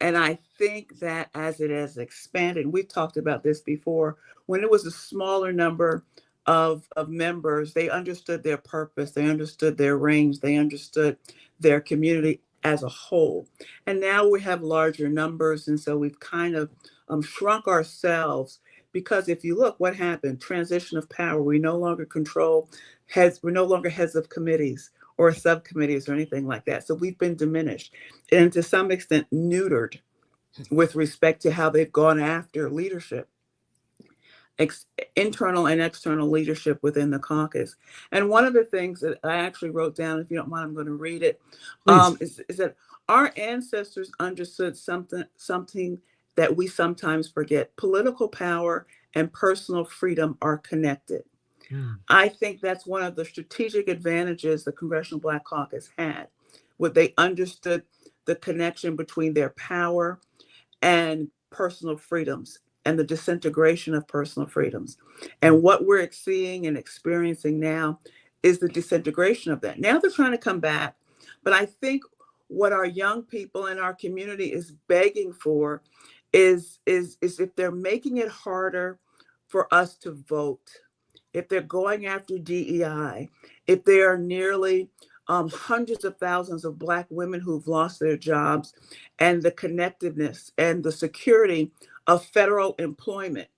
I think that as it has expanded, we've talked about this before, when it was a smaller number of members, they understood their purpose, they understood their range, they understood their community as a whole. And now we have larger numbers, and so we've kind of shrunk ourselves, because if you look, what happened? Transition of power. We no longer we're no longer heads of committees or subcommittees or anything like that. So we've been diminished and to some extent neutered with respect to how they've gone after leadership. Internal and external leadership within the caucus. And one of the things that I actually wrote down, if you don't mind, I'm going to read it, is that our ancestors understood something that we sometimes forget. Political power and personal freedom are connected. I think that's one of the strategic advantages the Congressional Black Caucus had, where they understood the connection between their power and personal freedoms, and the disintegration of personal freedoms. And what we're seeing and experiencing now is the disintegration of that. Now they're trying to come back, but I think what our young people in our community is begging for is if they're making it harder for us to vote, if they're going after DEI, if there are nearly hundreds of thousands of Black women who've lost their jobs, and the connectedness and the security of federal employment,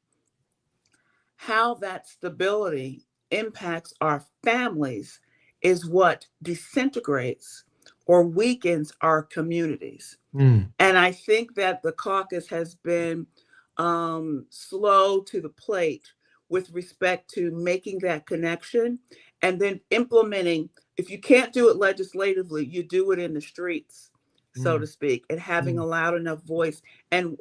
how that stability impacts our families is what disintegrates or weakens our communities. And I think that the caucus has been slow to the plate with respect to making that connection and then implementing. If you can't do it legislatively, you do it in the streets, so to speak, and having a loud enough voice. And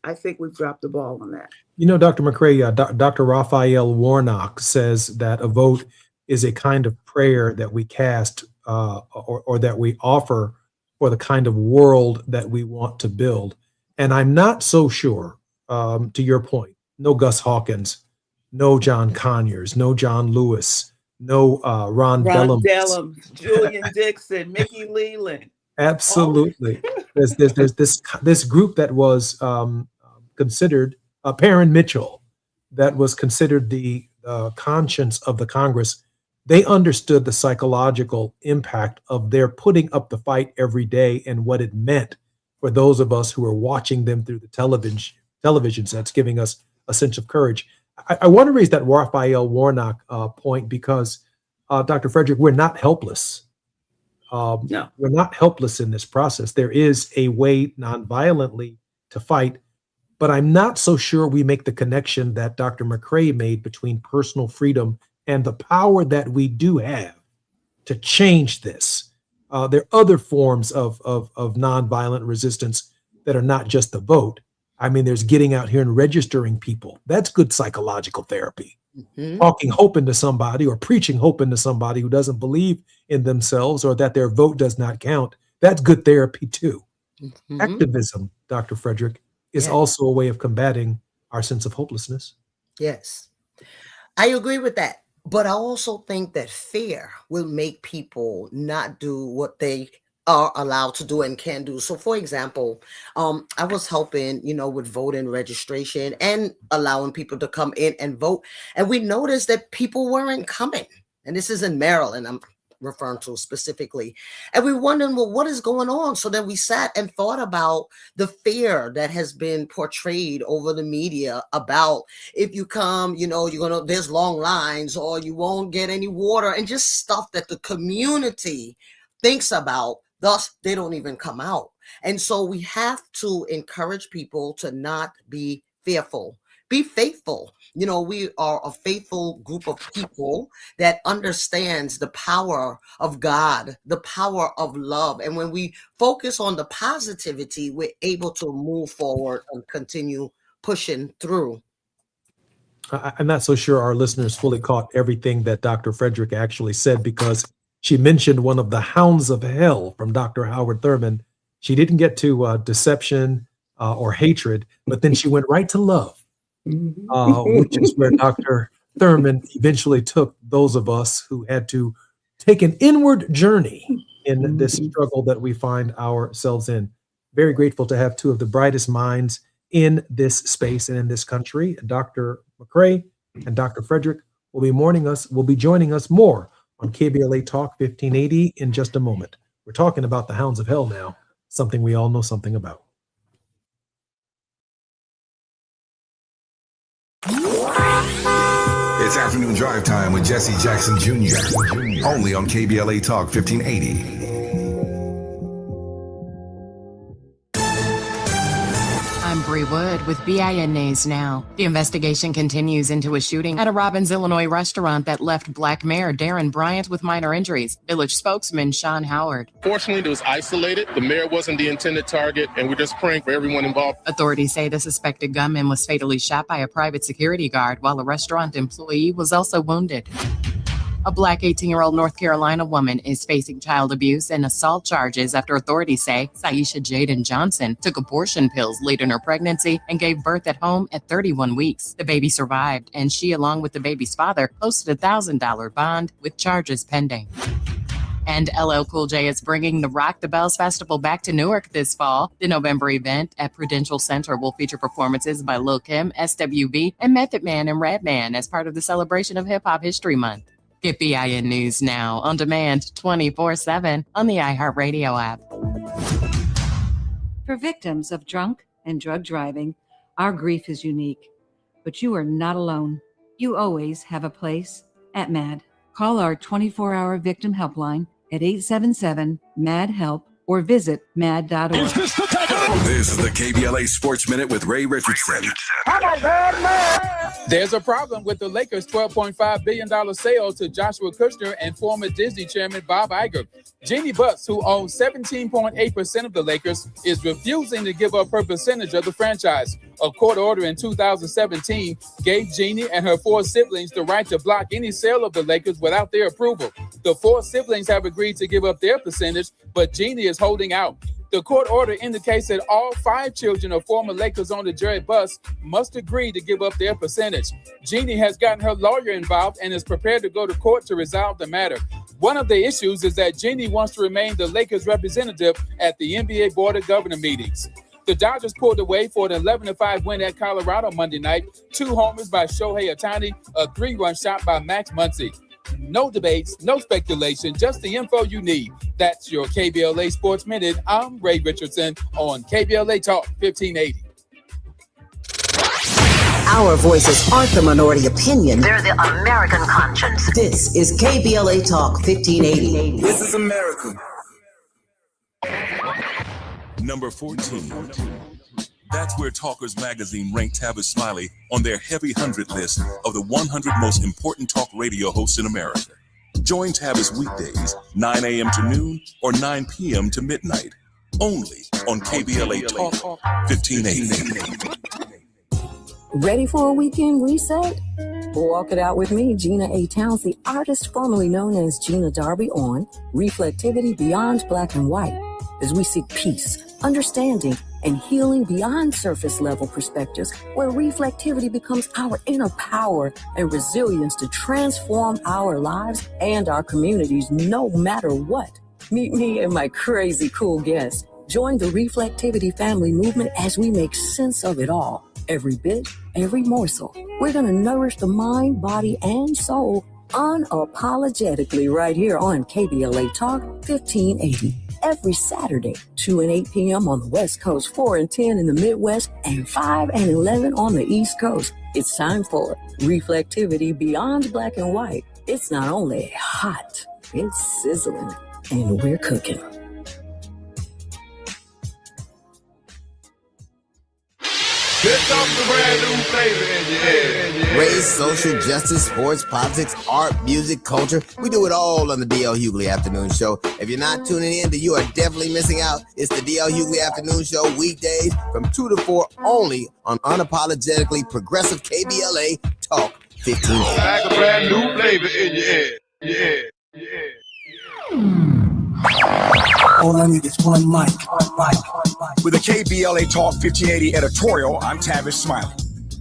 I think we've dropped the ball on that. You know, Dr. McCray, Dr. Raphael Warnock says that a vote is a kind of prayer that we cast or that we offer for the kind of world that we want to build. And I'm not so sure, to your point, no Gus Hawkins, no John Conyers, no John Lewis, no Ron Dellum, Julian Dixon, Mickey Leland. Absolutely. There's this group that was considered, Perrin Mitchell, that was considered the conscience of the Congress. They understood the psychological impact of their putting up the fight every day and what it meant for those of us who are watching them through the television sets, giving us a sense of courage. I want to raise that Raphael Warnock point because, Dr. Frederick, we're not helpless. No. We're not helpless in this process. There is a way nonviolently to fight, but I'm not so sure we make the connection that Dr. McCray made between personal freedom and the power that we do have to change this. There are other forms of nonviolent resistance that are not just the vote. I mean, there's getting out here and registering people. That's good psychological therapy. Talking hope into somebody or preaching hope into somebody who doesn't believe in themselves or that their vote does not count. That's good therapy too. Activism, Dr. Frederick, is also a way of combating our sense of hopelessness. Yes, I agree with that. But I also think that fear will make people not do what they are allowed to do and can do. So, for example, I was helping, with voting registration and allowing people to come in and vote. And we noticed that people weren't coming. And this is in Maryland, I'm referring to specifically. And we wondered, well, what is going on? So then we sat and thought about the fear that has been portrayed over the media about if you come, there's long lines or you won't get any water and just stuff that the community thinks about. Thus, they don't even come out. And so we have to encourage people to not be fearful. Be faithful. We are a faithful group of people that understands the power of God, the power of love. And when we focus on the positivity, we're able to move forward and continue pushing through. I'm not so sure our listeners fully caught everything that Dr. Frederick actually said because she mentioned one of the hounds of hell from Dr. Howard Thurman. She didn't get to deception or hatred, but then she went right to love, which is where Dr. Thurman eventually took those of us who had to take an inward journey in this struggle that we find ourselves in. Very grateful to have two of the brightest minds in this space and in this country, Dr. McCray and Dr. Frederick. will be joining us more on KBLA Talk 1580 in just a moment. We're talking about the Hounds of Hell now, something we all know something about. It's afternoon drive time with Jesse Jackson Jr. Only on KBLA Talk 1580. I'm Bree Wood with BIN News Now. The investigation continues into a shooting at a Robbins, Illinois restaurant that left Black Mayor Darren Bryant with minor injuries. Village spokesman Sean Howard. Fortunately, it was isolated. The mayor wasn't the intended target, and we're just praying for everyone involved. Authorities say the suspected gunman was fatally shot by a private security guard while a restaurant employee was also wounded. A Black 18-year-old North Carolina woman is facing child abuse and assault charges after authorities say Saisha Jaden Johnson took abortion pills late in her pregnancy and gave birth at home at 31 weeks. The baby survived, and she, along with the baby's father, posted a $1,000 bond with charges pending. And LL Cool J is bringing the Rock the Bells Festival back to Newark this fall. The November event at Prudential Center will feature performances by Lil' Kim, SWV, and Method Man and Redman as part of the celebration of Hip Hop History Month. Get BIN News Now on demand 24/7 on the iHeartRadio app. For victims of drunk and drug driving, our grief is unique. But you are not alone. You always have a place at MAD. Call our 24-hour victim helpline at 877-MAD-HELP or visit mad.org. This is the KBLA Sports Minute with Ray Richardson. There's a problem with the Lakers' $12.5 billion sale to Joshua Kushner and former Disney chairman Bob Iger. Jeannie Buss, who owns 17.8% of the Lakers, is refusing to give up her percentage of the franchise. A court order in 2017 gave Jeannie and her 4 siblings the right to block any sale of the Lakers without their approval. The 4 siblings have agreed to give up their percentage, but Jeannie is holding out. The court order indicates that all 5 children of former Lakers owner Jerry Buss must agree to give up their percentage. Jeannie has gotten her lawyer involved and is prepared to go to court to resolve the matter. One of the issues is that Jeannie wants to remain the Lakers representative at the NBA Board of Governor meetings. The Dodgers pulled away for an 11-5 win at Colorado Monday night. 2 homers by Shohei Ohtani, a 3-run shot by Max Muncy. No debates, no speculation, just the info you need. That's your KBLA Sports Minute. I'm Ray Richardson on KBLA Talk 1580. Our voices aren't the minority opinion. They're the American conscience. This is KBLA Talk 1580. This is America. Number 14. That's where Talkers Magazine ranked Tavis Smiley on their heavy 100 list of the 100 most important talk radio hosts in America. Join Tavis weekdays, 9 a.m. to noon or 9 p.m. to midnight, only on KBLA Talk 1580. Ready for a weekend reset? Walk it out with me, Gina A. Towns, the artist formerly known as Gina Darby, on Reflectivity Beyond Black and White, as we seek peace, understanding, and healing beyond surface level perspectives, where reflectivity becomes our inner power and resilience to transform our lives and our communities no matter what. Meet me and my crazy cool guests. Join the Reflectivity family movement as we make sense of it all. Every bit, every morsel. We're going to nourish the mind, body, and soul unapologetically right here on KBLA Talk 1580. Every Saturday, 2 and 8 p.m. on the West Coast, 4 and 10 in the Midwest, and 5 and 11 on the East Coast. It's time for Reflectivity Beyond Black and White. It's not only hot, it's sizzling, and we're cooking. Here comes the brand new flavor in your head. Race, social justice, sports, politics, art, music, culture. We do it all on the D.L. Hughley Afternoon Show. If you're not tuning in, then you are definitely missing out. It's the D.L. Hughley Afternoon Show weekdays from 2 to 4 only on unapologetically progressive KBLA Talk 1580. Like a brand new flavor in your head. All I need is one mic. With a KBLA Talk 1580 editorial, I'm Tavis Smiley.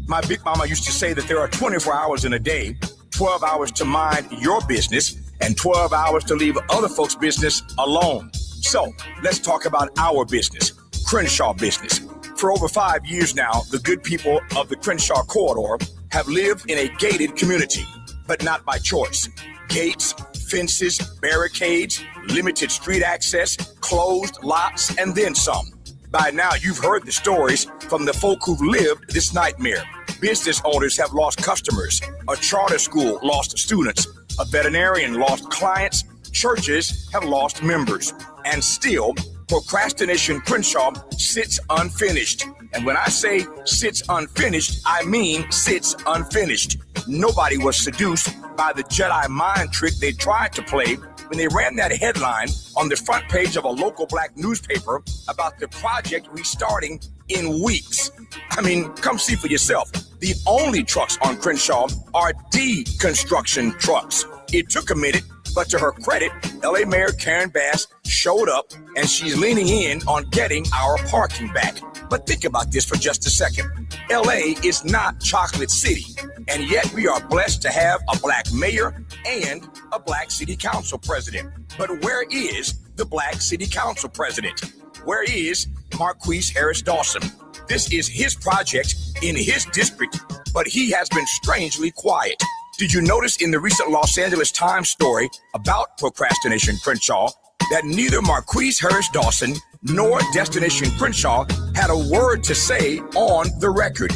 My big mama used to say that there are 24 hours in a day, 12 hours to mind your business, and 12 hours to leave other folks' business alone. So let's talk about our business, Crenshaw Business. For over 5 years now, the good people of the Crenshaw Corridor have lived in a gated community. but not by choice. Gates, fences, barricades, limited street access, closed lots, and then some. By now, you've heard the stories from the folk who've lived this nightmare. Business owners have lost customers. A charter school lost students. A veterinarian lost clients. Churches have lost members. And still, Procrastination Crenshaw sits unfinished. And when I say sits unfinished, I mean sits unfinished. Nobody was seduced by the Jedi mind trick they tried to play when they ran that headline on the front page of a local black newspaper about the project restarting in weeks. I mean, come see for yourself. The only trucks on Crenshaw are deconstruction trucks. It took a minute, but to her credit, LA Mayor Karen Bass showed up and she's leaning in on getting our parking back. But think about this for just a second. LA is not Chocolate City, and yet we are blessed to have a black mayor and a black city council president. But where is the black city council president? Where is Marquise Harris Dawson? This is his project in his district, but he has been strangely quiet. Did you notice in the recent Los Angeles Times story about Procrastination Crenshaw that neither Marquise Harris Dawson nor Destination Crenshaw had a word to say on the record?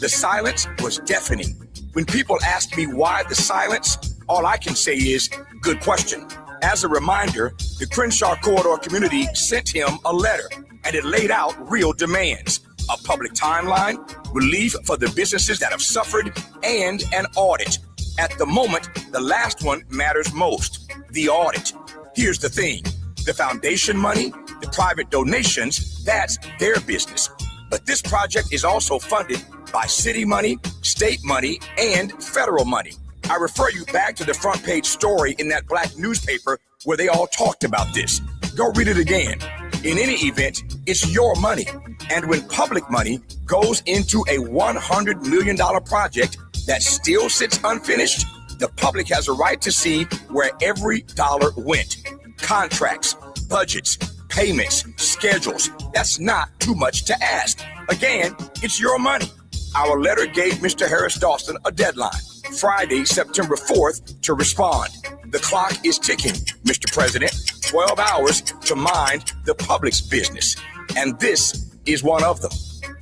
The silence was deafening. When people ask me why the silence, all I can say is, good question. As a reminder, the Crenshaw Corridor community sent him a letter, and it laid out real demands: a public timeline, relief for the businesses that have suffered, and an audit. At the moment, the last one matters most: the audit. Here's the thing: the foundation money, the private donations, that's their business. But this project is also funded by city money, state money, and federal money. I refer you back to the front page story in that black newspaper where they all talked about this. Go read it again. In any event, it's your money. And when public money goes into a $100 million project that still sits unfinished, the public has a right to see where every dollar went. Contracts, budgets, payments, schedules. That's not too much to ask. Again, it's your money. Our letter gave Mr. Harris Dawson a deadline, Friday, September 4th, to respond. The clock is ticking, Mr. President. 12 hours to mind the public's business. And this is one of them.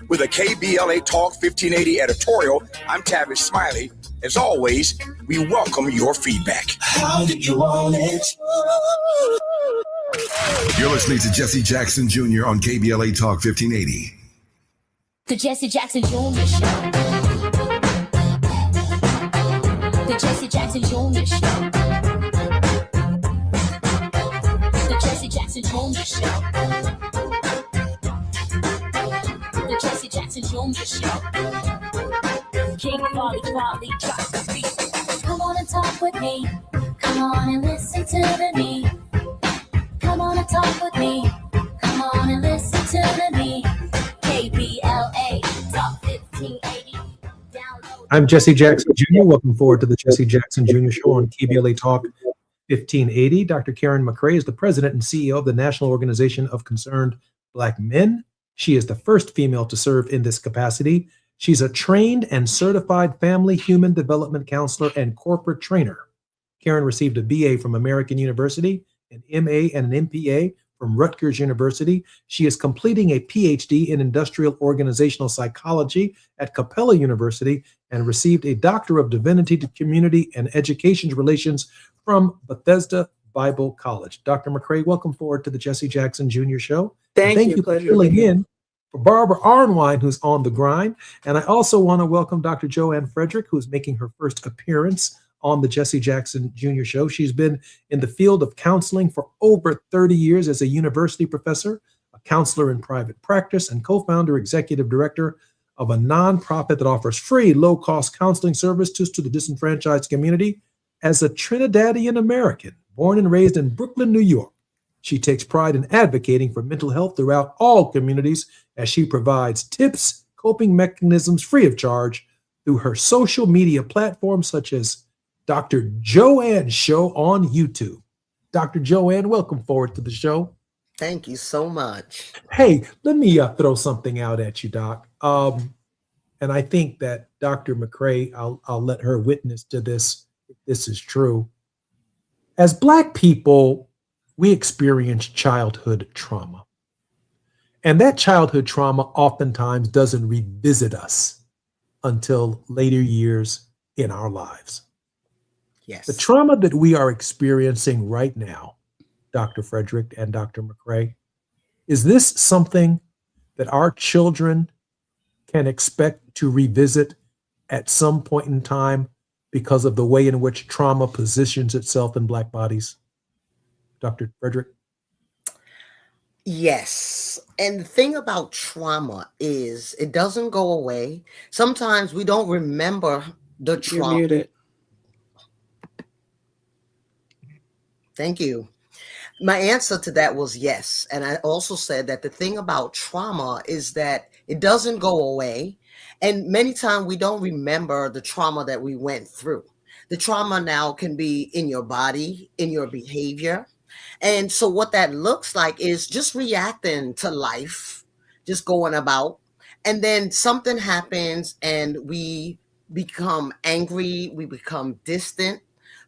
With a KBLA Talk 1580 editorial, I'm Tavis Smiley. As always, we welcome your feedback. How did you want it? You're listening to Jesse Jackson Jr. on KBLA Talk 1580. The Jesse Jackson Jr. Show. The Jesse Jackson Jr. Show. The Jesse Jackson Jr. Show. The Jesse Jackson Jr. Show. King Wally drops the beat. Come on and talk with me. Come on and listen to the me. Come on and talk with me. Come on and listen to the me. KBLA Talk 1580. I'm Jesse Jackson Jr. Welcome forward to the Jesse Jackson Jr. Show on KBLA Talk 1580. Dr. Karen McRae is the president and CEO of the National Organization of Concerned Black Men. She is the first female to serve in this capacity. She's a trained and certified family human development counselor and corporate trainer. Karen received a BA from American University, an MA and an MPA from Rutgers University. She is completing a PhD in industrial organizational psychology at Capella University and received a Doctor of Divinity to Community and Education Relations from Bethesda Bible College. Dr. McRae, welcome forward to the Jesse Jackson Jr. Show. Thank you. For filling in for Barbara Arnwine, who's on the grind. And I also want to welcome Dr. Joanne Frederick, who's making her first appearance on the Jesse Jackson Jr. Show. She's been in the field of counseling for over 30 years as a university professor, a counselor in private practice, and co-founder, executive director of a nonprofit that offers free, low-cost counseling services to the disenfranchised community. As a Trinidadian American, born and raised in Brooklyn, New York, she takes pride in advocating for mental health throughout all communities as she provides tips, coping mechanisms free of charge through her social media platforms such as Dr. Joanne Show on YouTube. Dr. Joanne, welcome forward to the show. Thank you so much. Hey, let me throw something out at you, Doc. And I think that Dr. McRae, I'll let her witness to this this is true. As Black people, we experience childhood trauma. And that childhood trauma oftentimes doesn't revisit us until later years in our lives. Yes. The trauma that we are experiencing right now, Dr. Frederick and Dr. McCray, is this something that our children can expect to revisit at some point in time because of the way in which trauma positions itself in Black bodies? Dr. Frederick? Yes. And the thing about trauma is it doesn't go away. Sometimes we don't remember the You're trauma. muted. Thank you. My answer to that was yes. And I also said that the thing about trauma is that it doesn't go away. And many times we don't remember the trauma that we went through. The trauma now can be in your body, in your behavior. And so what that looks like is just reacting to life, just going about. And then something happens and we become angry, we become distant.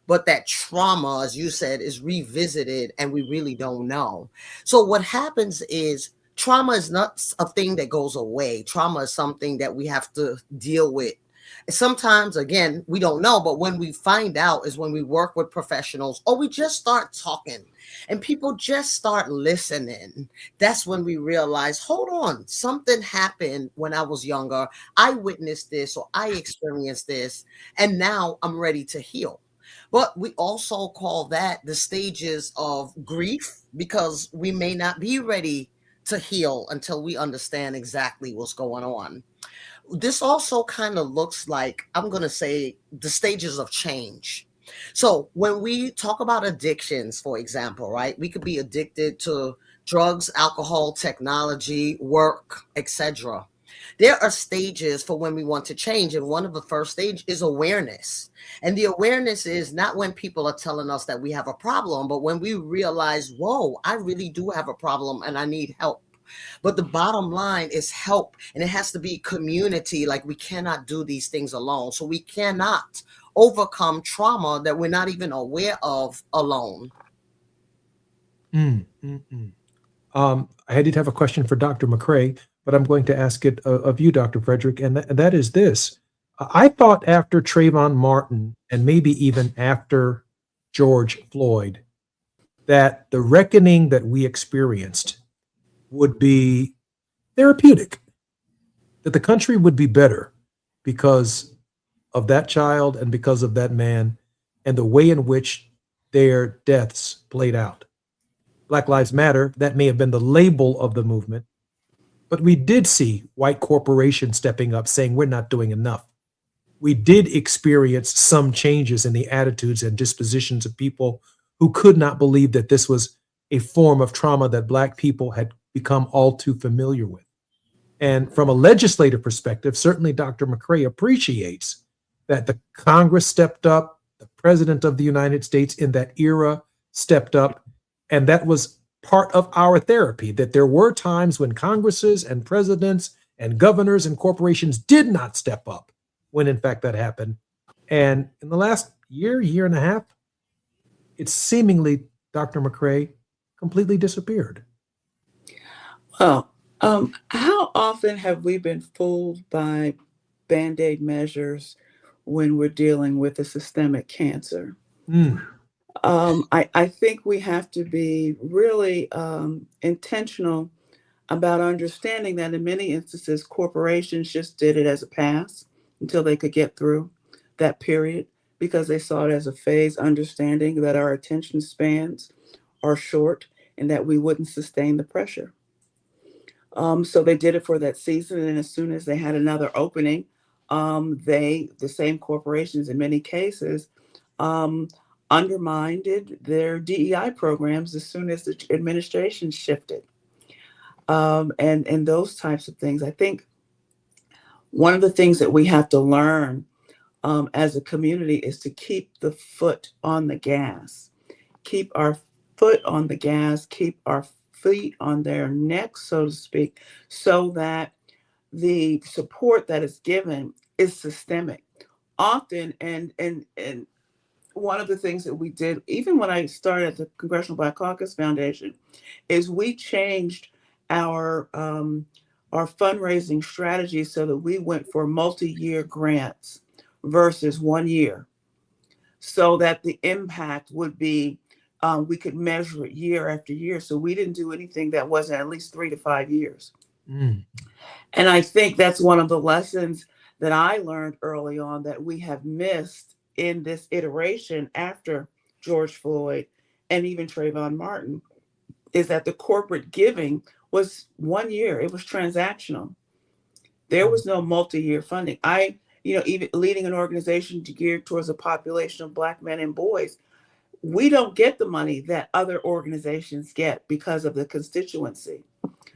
But that trauma, as you said, is revisited and we really don't know. So what happens is trauma is not a thing that goes away. Trauma is something that we have to deal with. Sometimes, again, we don't know, but when we find out is when we work with professionals or we just start talking and people just start listening. That's when we realize, hold on, something happened when I was younger. I witnessed this or I experienced this, and now I'm ready to heal. But we also call that the stages of grief because we may not be ready to heal until we understand exactly what's going on. This also kind of looks like, I'm going to say, the stages of change. So when we talk about addictions, for example, right, we could be addicted to drugs, alcohol, technology, work, etc. There are stages for when we want to change. And one of the first stages is awareness. And the awareness is not when people are telling us that we have a problem, but when we realize, whoa, I really do have a problem and I need help. But the bottom line is help, and it has to be community. Like, we cannot do these things alone. So we cannot overcome trauma that we're not even aware of alone. I did have a question for Dr. McCray, but I'm going to ask it of you, Dr. Frederick, and that is this. I thought after Trayvon Martin, and maybe even after George Floyd, that the reckoning that we experienced would be therapeutic, that the country would be better because of that child and because of that man and the way in which their deaths played out. Black Lives Matter, that may have been the label of the movement, but we did see white corporations stepping up saying we're not doing enough. We did experience some changes in the attitudes and dispositions of people who could not believe that this was a form of trauma that Black people had become all too familiar with. And from a legislative perspective, certainly Dr. McCray appreciates that the Congress stepped up, the President of the United States in that era stepped up, and that was part of our therapy, that there were times when Congresses and presidents and governors and corporations did not step up when in fact that happened. And in the last year and a half, it's seemingly, Dr. McCray, completely disappeared. Well, how often have we been fooled by Band-Aid measures when we're dealing with a systemic cancer? I think we have to be really intentional about understanding that in many instances, corporations just did it as a pass until they could get through that period because they saw it as a phase, understanding that our attention spans are short and that we wouldn't sustain the pressure. So they did it for that season, and as soon as they had another opening, the same corporations in many cases undermined their DEI programs as soon as the administration shifted. And those types of things. I think one of the things that we have to learn as a community is to keep the foot on the gas, keep our foot on the gas, keep our feet on their necks, so to speak, so that the support that is given is systemic. Often, and one of the things that we did, even when I started at the Congressional Black Caucus Foundation, is we changed our fundraising strategy so that we went for multi-year grants versus 1 year, so that the impact would be, we could measure it year after year. So we didn't do anything that wasn't at least 3 to 5 years. And I think that's one of the lessons that I learned early on that we have missed in this iteration after George Floyd and even Trayvon Martin, is that the corporate giving was 1 year. It was transactional. There was no multi-year funding. Even leading an organization geared towards a population of Black men and boys, we don't get the money that other organizations get because of the constituency.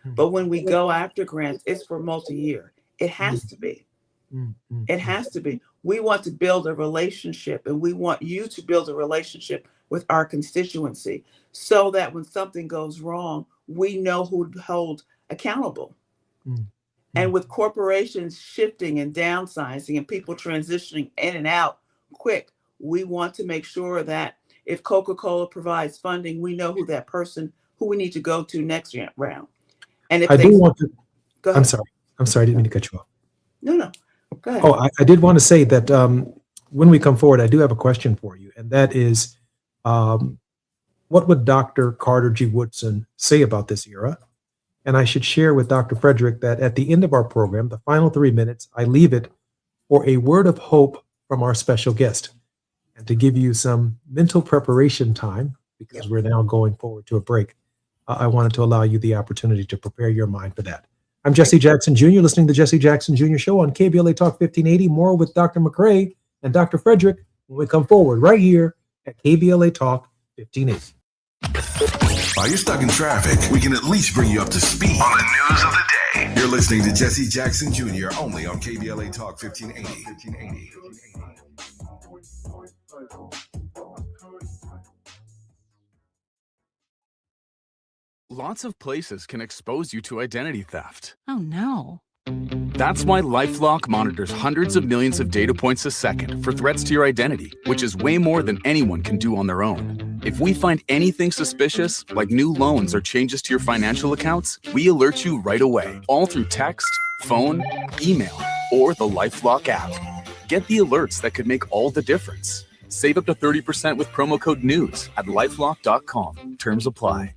But when we go after grants, it's for multi-year. It has to be. It has to be. We want to build a relationship, and we want you to build a relationship with our constituency so that when something goes wrong, we know who to hold accountable. And with corporations shifting and downsizing and people transitioning in and out quick, we want to make sure that if Coca-Cola provides funding, we know who that person, who we need to go to next round. And if I do want to, go ahead. I'm sorry, I didn't mean to cut you off. No, go ahead. Oh, I did want to say that when we come forward, I do have a question for you. And that is, what would Dr. Carter G. Woodson say about this era? And I should share with Dr. Frederick that at the end of our program, the final 3 minutes, I leave it for a word of hope from our special guest, and to give you some mental preparation time, because we're now going forward to a break. I wanted to allow you the opportunity to prepare your mind for that. I'm Jesse Jackson Jr., listening to the Jesse Jackson Jr. Show on KBLA Talk 1580. More with Dr. McCray and Dr. Frederick when we come forward right here at KBLA Talk 1580. While you're stuck in traffic, we can at least bring you up to speed on the news of the day. You're listening to Jesse Jackson Jr. only on KBLA Talk 1580. Lots of places can expose you to identity theft. Oh no. That's why LifeLock monitors hundreds of millions of data points a second for threats to your identity, which is way more than anyone can do on their own. If we find anything suspicious, like new loans or changes to your financial accounts, we alert you right away, all through text, phone, email, or the LifeLock app. Get the alerts that could make all the difference. Save up to 30% with promo code NEWS at lifelock.com. Terms apply.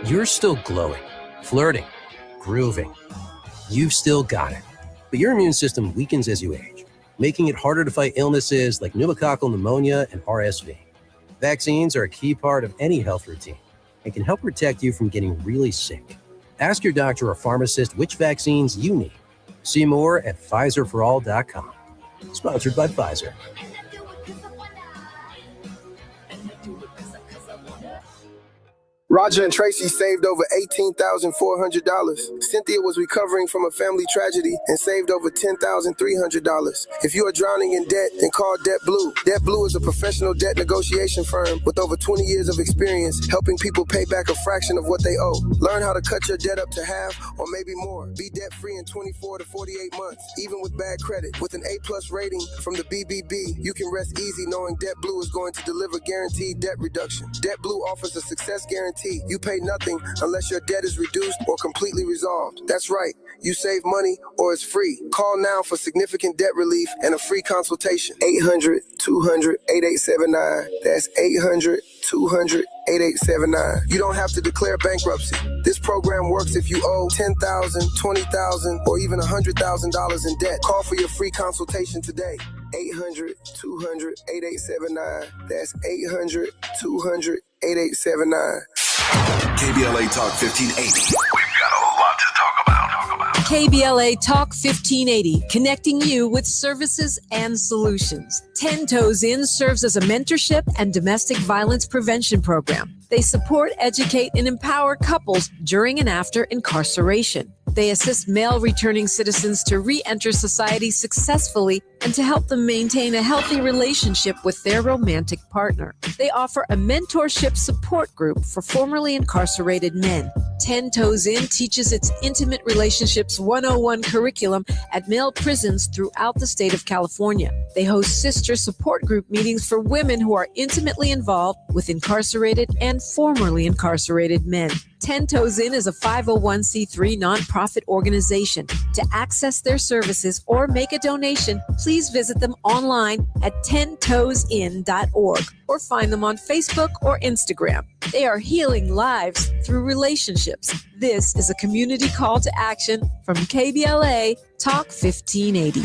You're still glowing, flirting, grooving. You've still got it. But your immune system weakens as you age, making it harder to fight illnesses like pneumococcal pneumonia and RSV. Vaccines are a key part of any health routine and can help protect you from getting really sick. Ask your doctor or pharmacist which vaccines you need. See more at PfizerForAll.com. Sponsored by Pfizer. Roger and Tracy saved over $18,400. Cynthia was recovering from a family tragedy and saved over $10,300. If you are drowning in debt, then call Debt Blue. Debt Blue is a professional debt negotiation firm with over 20 years of experience helping people pay back a fraction of what they owe. Learn how to cut your debt up to half or maybe more. Be debt-free in 24 to 48 months, even with bad credit. With an A+ rating from the BBB, you can rest easy knowing Debt Blue is going to deliver guaranteed debt reduction. Debt Blue offers a success guarantee. You pay nothing unless your debt is reduced or completely resolved. That's right. You save money or it's free. Call now for significant debt relief and a free consultation. 800-200-8879. That's 800-200-8879. You don't have to declare bankruptcy. This program works if you owe $10,000, $20,000, or even $100,000 in debt. Call for your free consultation today. 800-200-8879. That's 800-200-8879. KBLA Talk 1580. We've got a lot to talk about. KBLA Talk 1580, connecting you with services and solutions. 10 Toes In serves as a mentorship and domestic violence prevention program. They support, educate, and empower couples during and after incarceration. They assist male returning citizens to re-enter society successfully and to help them maintain a healthy relationship with their romantic partner. They offer a mentorship support group for formerly incarcerated men. 10 Toes In teaches its Intimate Relationships 101 curriculum at male prisons throughout the state of California. They host sister support group meetings for women who are intimately involved with incarcerated and formerly incarcerated men. 10 Toes In is a 501c3 nonprofit organization. To access their services or make a donation, please visit them online at 10toesin.org or find them on Facebook or Instagram. They are healing lives through relationships. This is a community call to action from KBLA Talk 1580.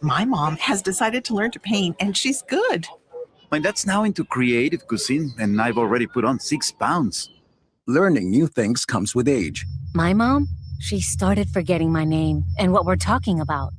My mom has decided to learn to paint, and she's good. My dad's now into creative cuisine, and I've already put on 6 pounds. Learning new things comes with age. My mom, she started forgetting my name and what we're talking about.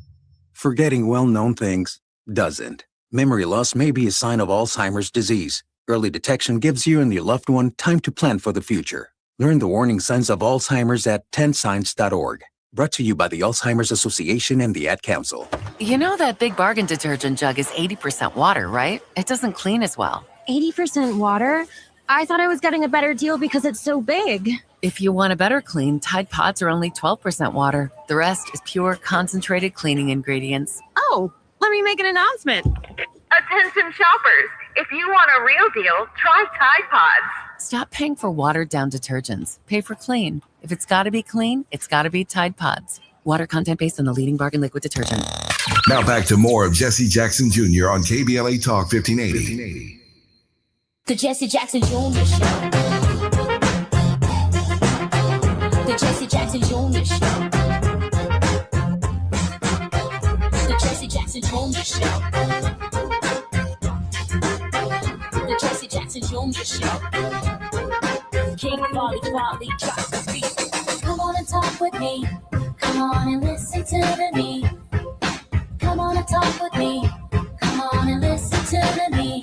Forgetting well-known things doesn't. Memory loss may be a sign of Alzheimer's disease. Early detection gives you and your loved one time to plan for the future. Learn the warning signs of Alzheimer's at 10signs.org. Brought to you by the Alzheimer's Association and the Ad Council. You know that Big Bargain detergent jug is 80% water, right? It doesn't clean as well. 80% water? I thought I was getting a better deal because it's so big. If you want a better clean, Tide Pods are only 12% water. The rest is pure, concentrated cleaning ingredients. Oh, let me make an announcement. Attention shoppers, if you want a real deal, try Tide Pods. Stop paying for watered-down detergents. Pay for clean. If it's got to be clean, it's got to be Tide Pods. Water content based on the leading bargain liquid detergent. Now back to more of Jesse Jackson Jr. on KBLA Talk 1580. The Jesse Jackson Jr. Show. The Jesse Jackson Jr. Show. The Jesse Jackson Jr. Show. The Jesse Jackson Jr. Show. King Volley, drop the beat. Come on and talk with me. Come on and listen to me. Come on and talk with me. Come on and listen to me.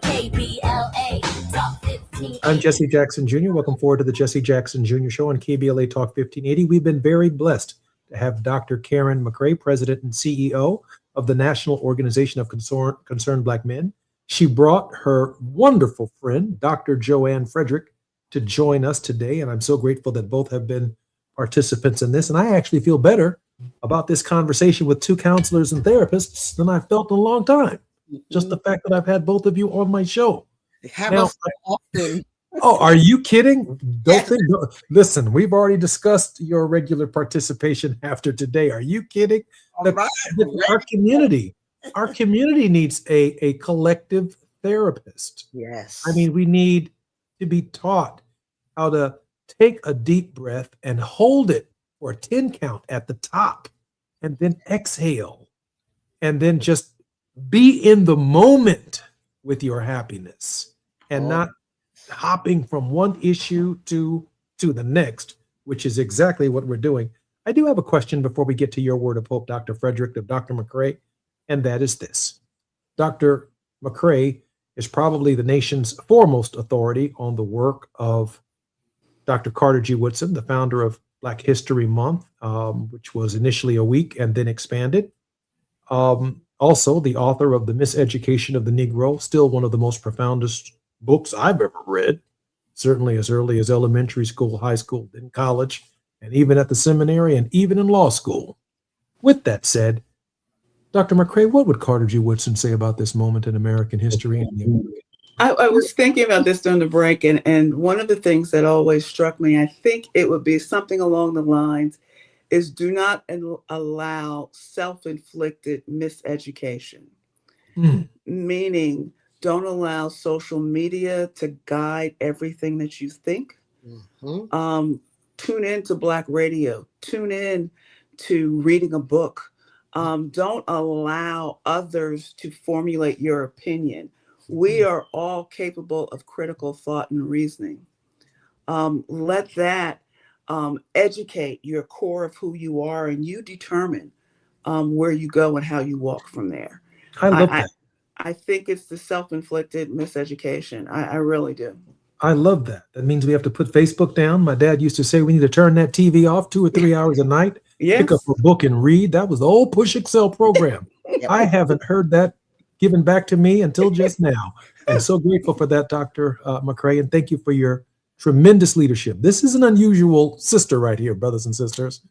KBLA Talk 1580. I'm Jesse Jackson Jr. Welcome forward to the Jesse Jackson Jr. Show on KBLA Talk 1580. We've been very blessed to have Dr. Karen McCray, President and CEO of the National Organization of Concerned Black Men. She brought her wonderful friend, Dr. Joanne Frederick, to join us today, and I'm so grateful that both have been participants in this. And I actually feel better about this conversation with two counselors and therapists than I've felt in a long time. Just the fact that I've had both of you on my show. Have Now, us often. Oh, are you kidding? Listen, we've already discussed your regular participation after today. Are you kidding? Our community needs a collective therapist. Yes. I mean, we need to be taught how to take a deep breath and hold it for a 10 count at the top, and then exhale, and then just be in the moment with your happiness and not hopping from one issue to the next, which is exactly what we're doing. I do have a question before we get to your word of hope, Dr. Frederick, of Dr. McCray, and that is this. Dr. McCray is probably the nation's foremost authority on the work of Dr. Carter G. Woodson, the founder of Black History Month, which was initially a week and then expanded. Also, the author of The Miseducation of the Negro, still one of the most profoundest books I've ever read, certainly as early as elementary school, high school, then college, and even at the seminary, and even in law school. With that said, Dr. McCray, what would Carter G. Woodson say about this moment in American history? I was thinking about this during the break, and one of the things that always struck me, I think it would be something along the lines, is do not allow self-inflicted miseducation. Meaning, don't allow social media to guide everything that you think. Tune in to Black radio. Tune in to reading a book. Don't allow others to formulate your opinion. We are all capable of critical thought and reasoning. Let that educate your core of who you are, and you determine where you go and how you walk from there. I love that. I think it's the self-inflicted miseducation. I really do. I love that. That means we have to put Facebook down. My dad used to say we need to turn that TV off 2 or 3 hours a night pick up a book and read. That was the old Push Excel program. I haven't heard that given back to me until just now. I'm so grateful for that, Dr. McCray, and thank you for your tremendous leadership. This is an unusual sister right here, brothers and sisters.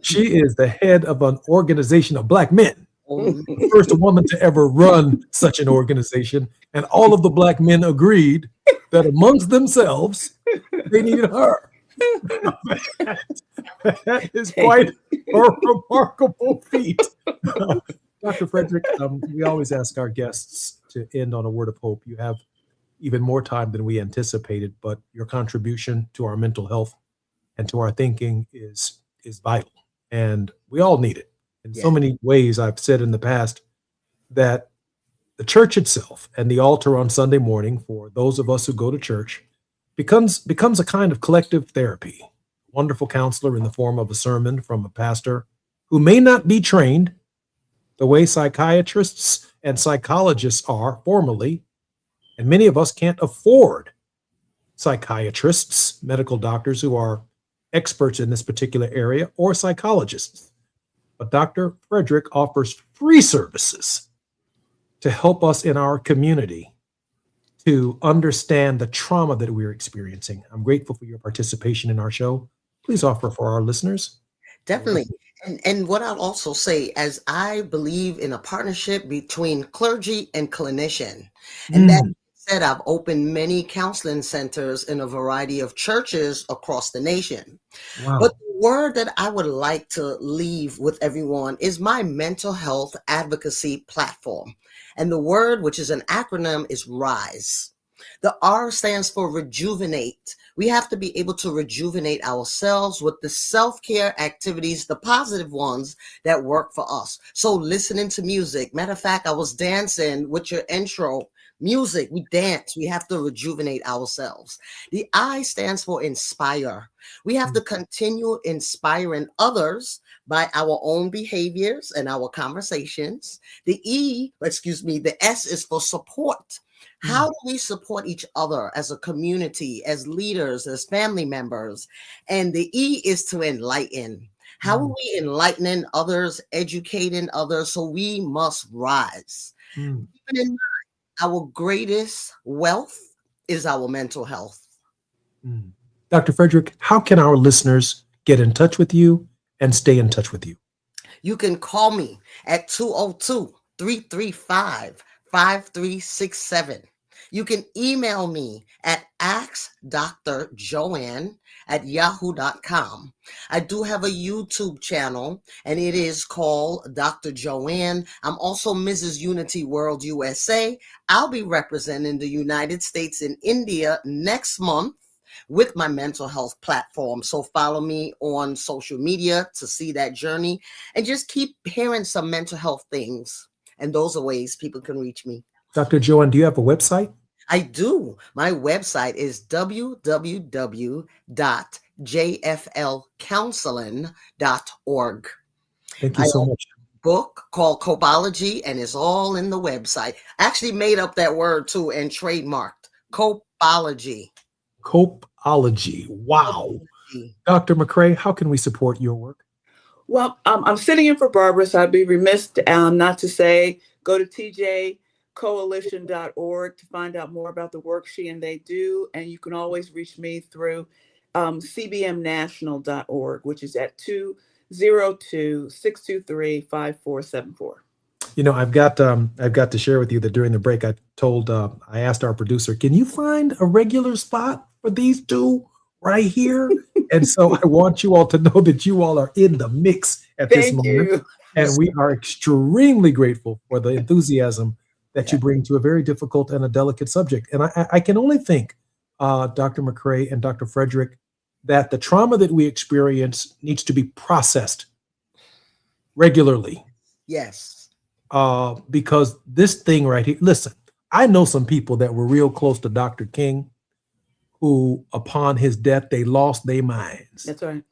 She is the head of an organization of Black men. The first woman to ever run such an organization, and all of the Black men agreed that amongst themselves, they needed her. That is quite a remarkable feat. Dr. Frederick, we always ask our guests to end on a word of hope. You have even more time than we anticipated, but your contribution to our mental health and to our thinking is vital, and we all need it. In so many ways, I've said in the past that the church itself and the altar on Sunday morning for those of us who go to church becomes a kind of collective therapy. Wonderful counselor in the form of a sermon from a pastor who may not be trained the way psychiatrists and psychologists are formally, and many of us can't afford psychiatrists, medical doctors who are experts in this particular area, or psychologists. But Dr. Frederick offers free services to help us in our community to understand the trauma that we're experiencing. I'm grateful for your participation in our show. Please offer for our listeners. Definitely. And what I'll also say, as I believe in a partnership between clergy and clinician, and that said, I've opened many counseling centers in a variety of churches across the nation. Wow. But the word that I would like to leave with everyone is my mental health advocacy platform. And the word, which is an acronym, is RISE. The R stands for rejuvenate. We have to be able to rejuvenate ourselves with the self-care activities, the positive ones that work for us. So listening to music. Matter of fact, I was dancing with your intro. Music, we dance. We have to rejuvenate ourselves. The I stands for inspire. We have to continue inspiring others by our own behaviors and our conversations. The S is for support. How do we support each other as a community, as leaders, as family members? And the E is to enlighten. How are we enlightening others, educating others? So we must rise. Keeping in mind, our greatest wealth is our mental health. Dr. Frederick, how can our listeners get in touch with you and stay in touch with you? You can call me at 202-335-5367. You can email me at askdrjoanne@yahoo.com. I do have a YouTube channel, and it is called Dr. Joanne. I'm also Mrs. Unity World USA. I'll be representing the United States and India next month with my mental health platform. So follow me on social media to see that journey, and just keep hearing some mental health things. And those are ways people can reach me. Dr. Joanne, do you have a website? I do. My website is www.jflcounseling.org. Thank you so much. Book called Copology, and it's all in the website. I actually made up that word too and trademarked Copology. Copology. Wow. Dr. McCray, how can we support your work? Well, I'm sitting in for Barbara, so I'd be remiss not to say go to tjcoalition.org to find out more about the work she and they do. And you can always reach me through cbmnational.org, which is at 202-623-5474. You know, I've got to share with you that during the break, I asked our producer, can you find a regular spot for these two right here? And so I want you all to know that you all are in the mix at this moment. And we are extremely grateful for the enthusiasm that you bring to a very difficult and a delicate subject. And I can only think, Dr. McCray and Dr. Frederick, that the trauma that we experience needs to be processed regularly. Yes. Because this thing right here, listen, I know some people that were real close to Dr. King who, upon his death, they lost their minds. That's right.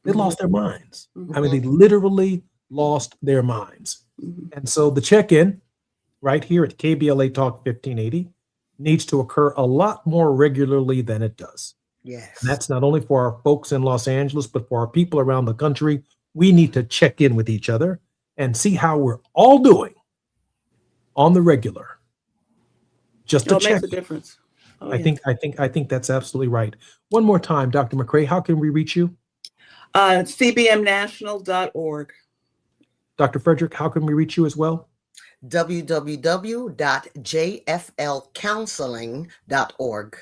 They lost their minds. I mean, they literally lost their minds. And so the check-in right here at KBLA Talk 1580 needs to occur a lot more regularly than it does. Yes. And that's not only for our folks in Los Angeles, but for our people around the country we need to check in with each other and see how we're all doing on the regular. Just to It check. makes a difference. Oh, I think that's absolutely right. One more time, Dr. McCrae, how can we reach you? cbmnational.org. Dr. Frederick, how can we reach you as well? www.jflcounseling.org.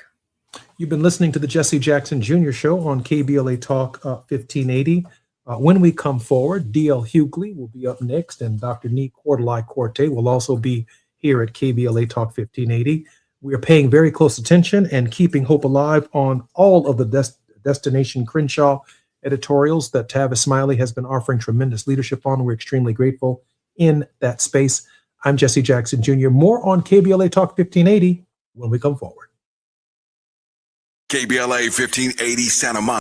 You've been listening to the Jesse Jackson Jr. Show on KBLA Talk 1580. When we come forward, D.L. Hughley will be up next, and Dr. Nee Cordelai-Corte will also be here at KBLA Talk 1580. We are paying very close attention and keeping hope alive on all of the Destination Crenshaw editorials that Tavis Smiley has been offering tremendous leadership on. We're extremely grateful in that space. I'm Jesse Jackson Jr. More on KBLA Talk 1580 when we come forward. KBLA 1580 Santa Monica.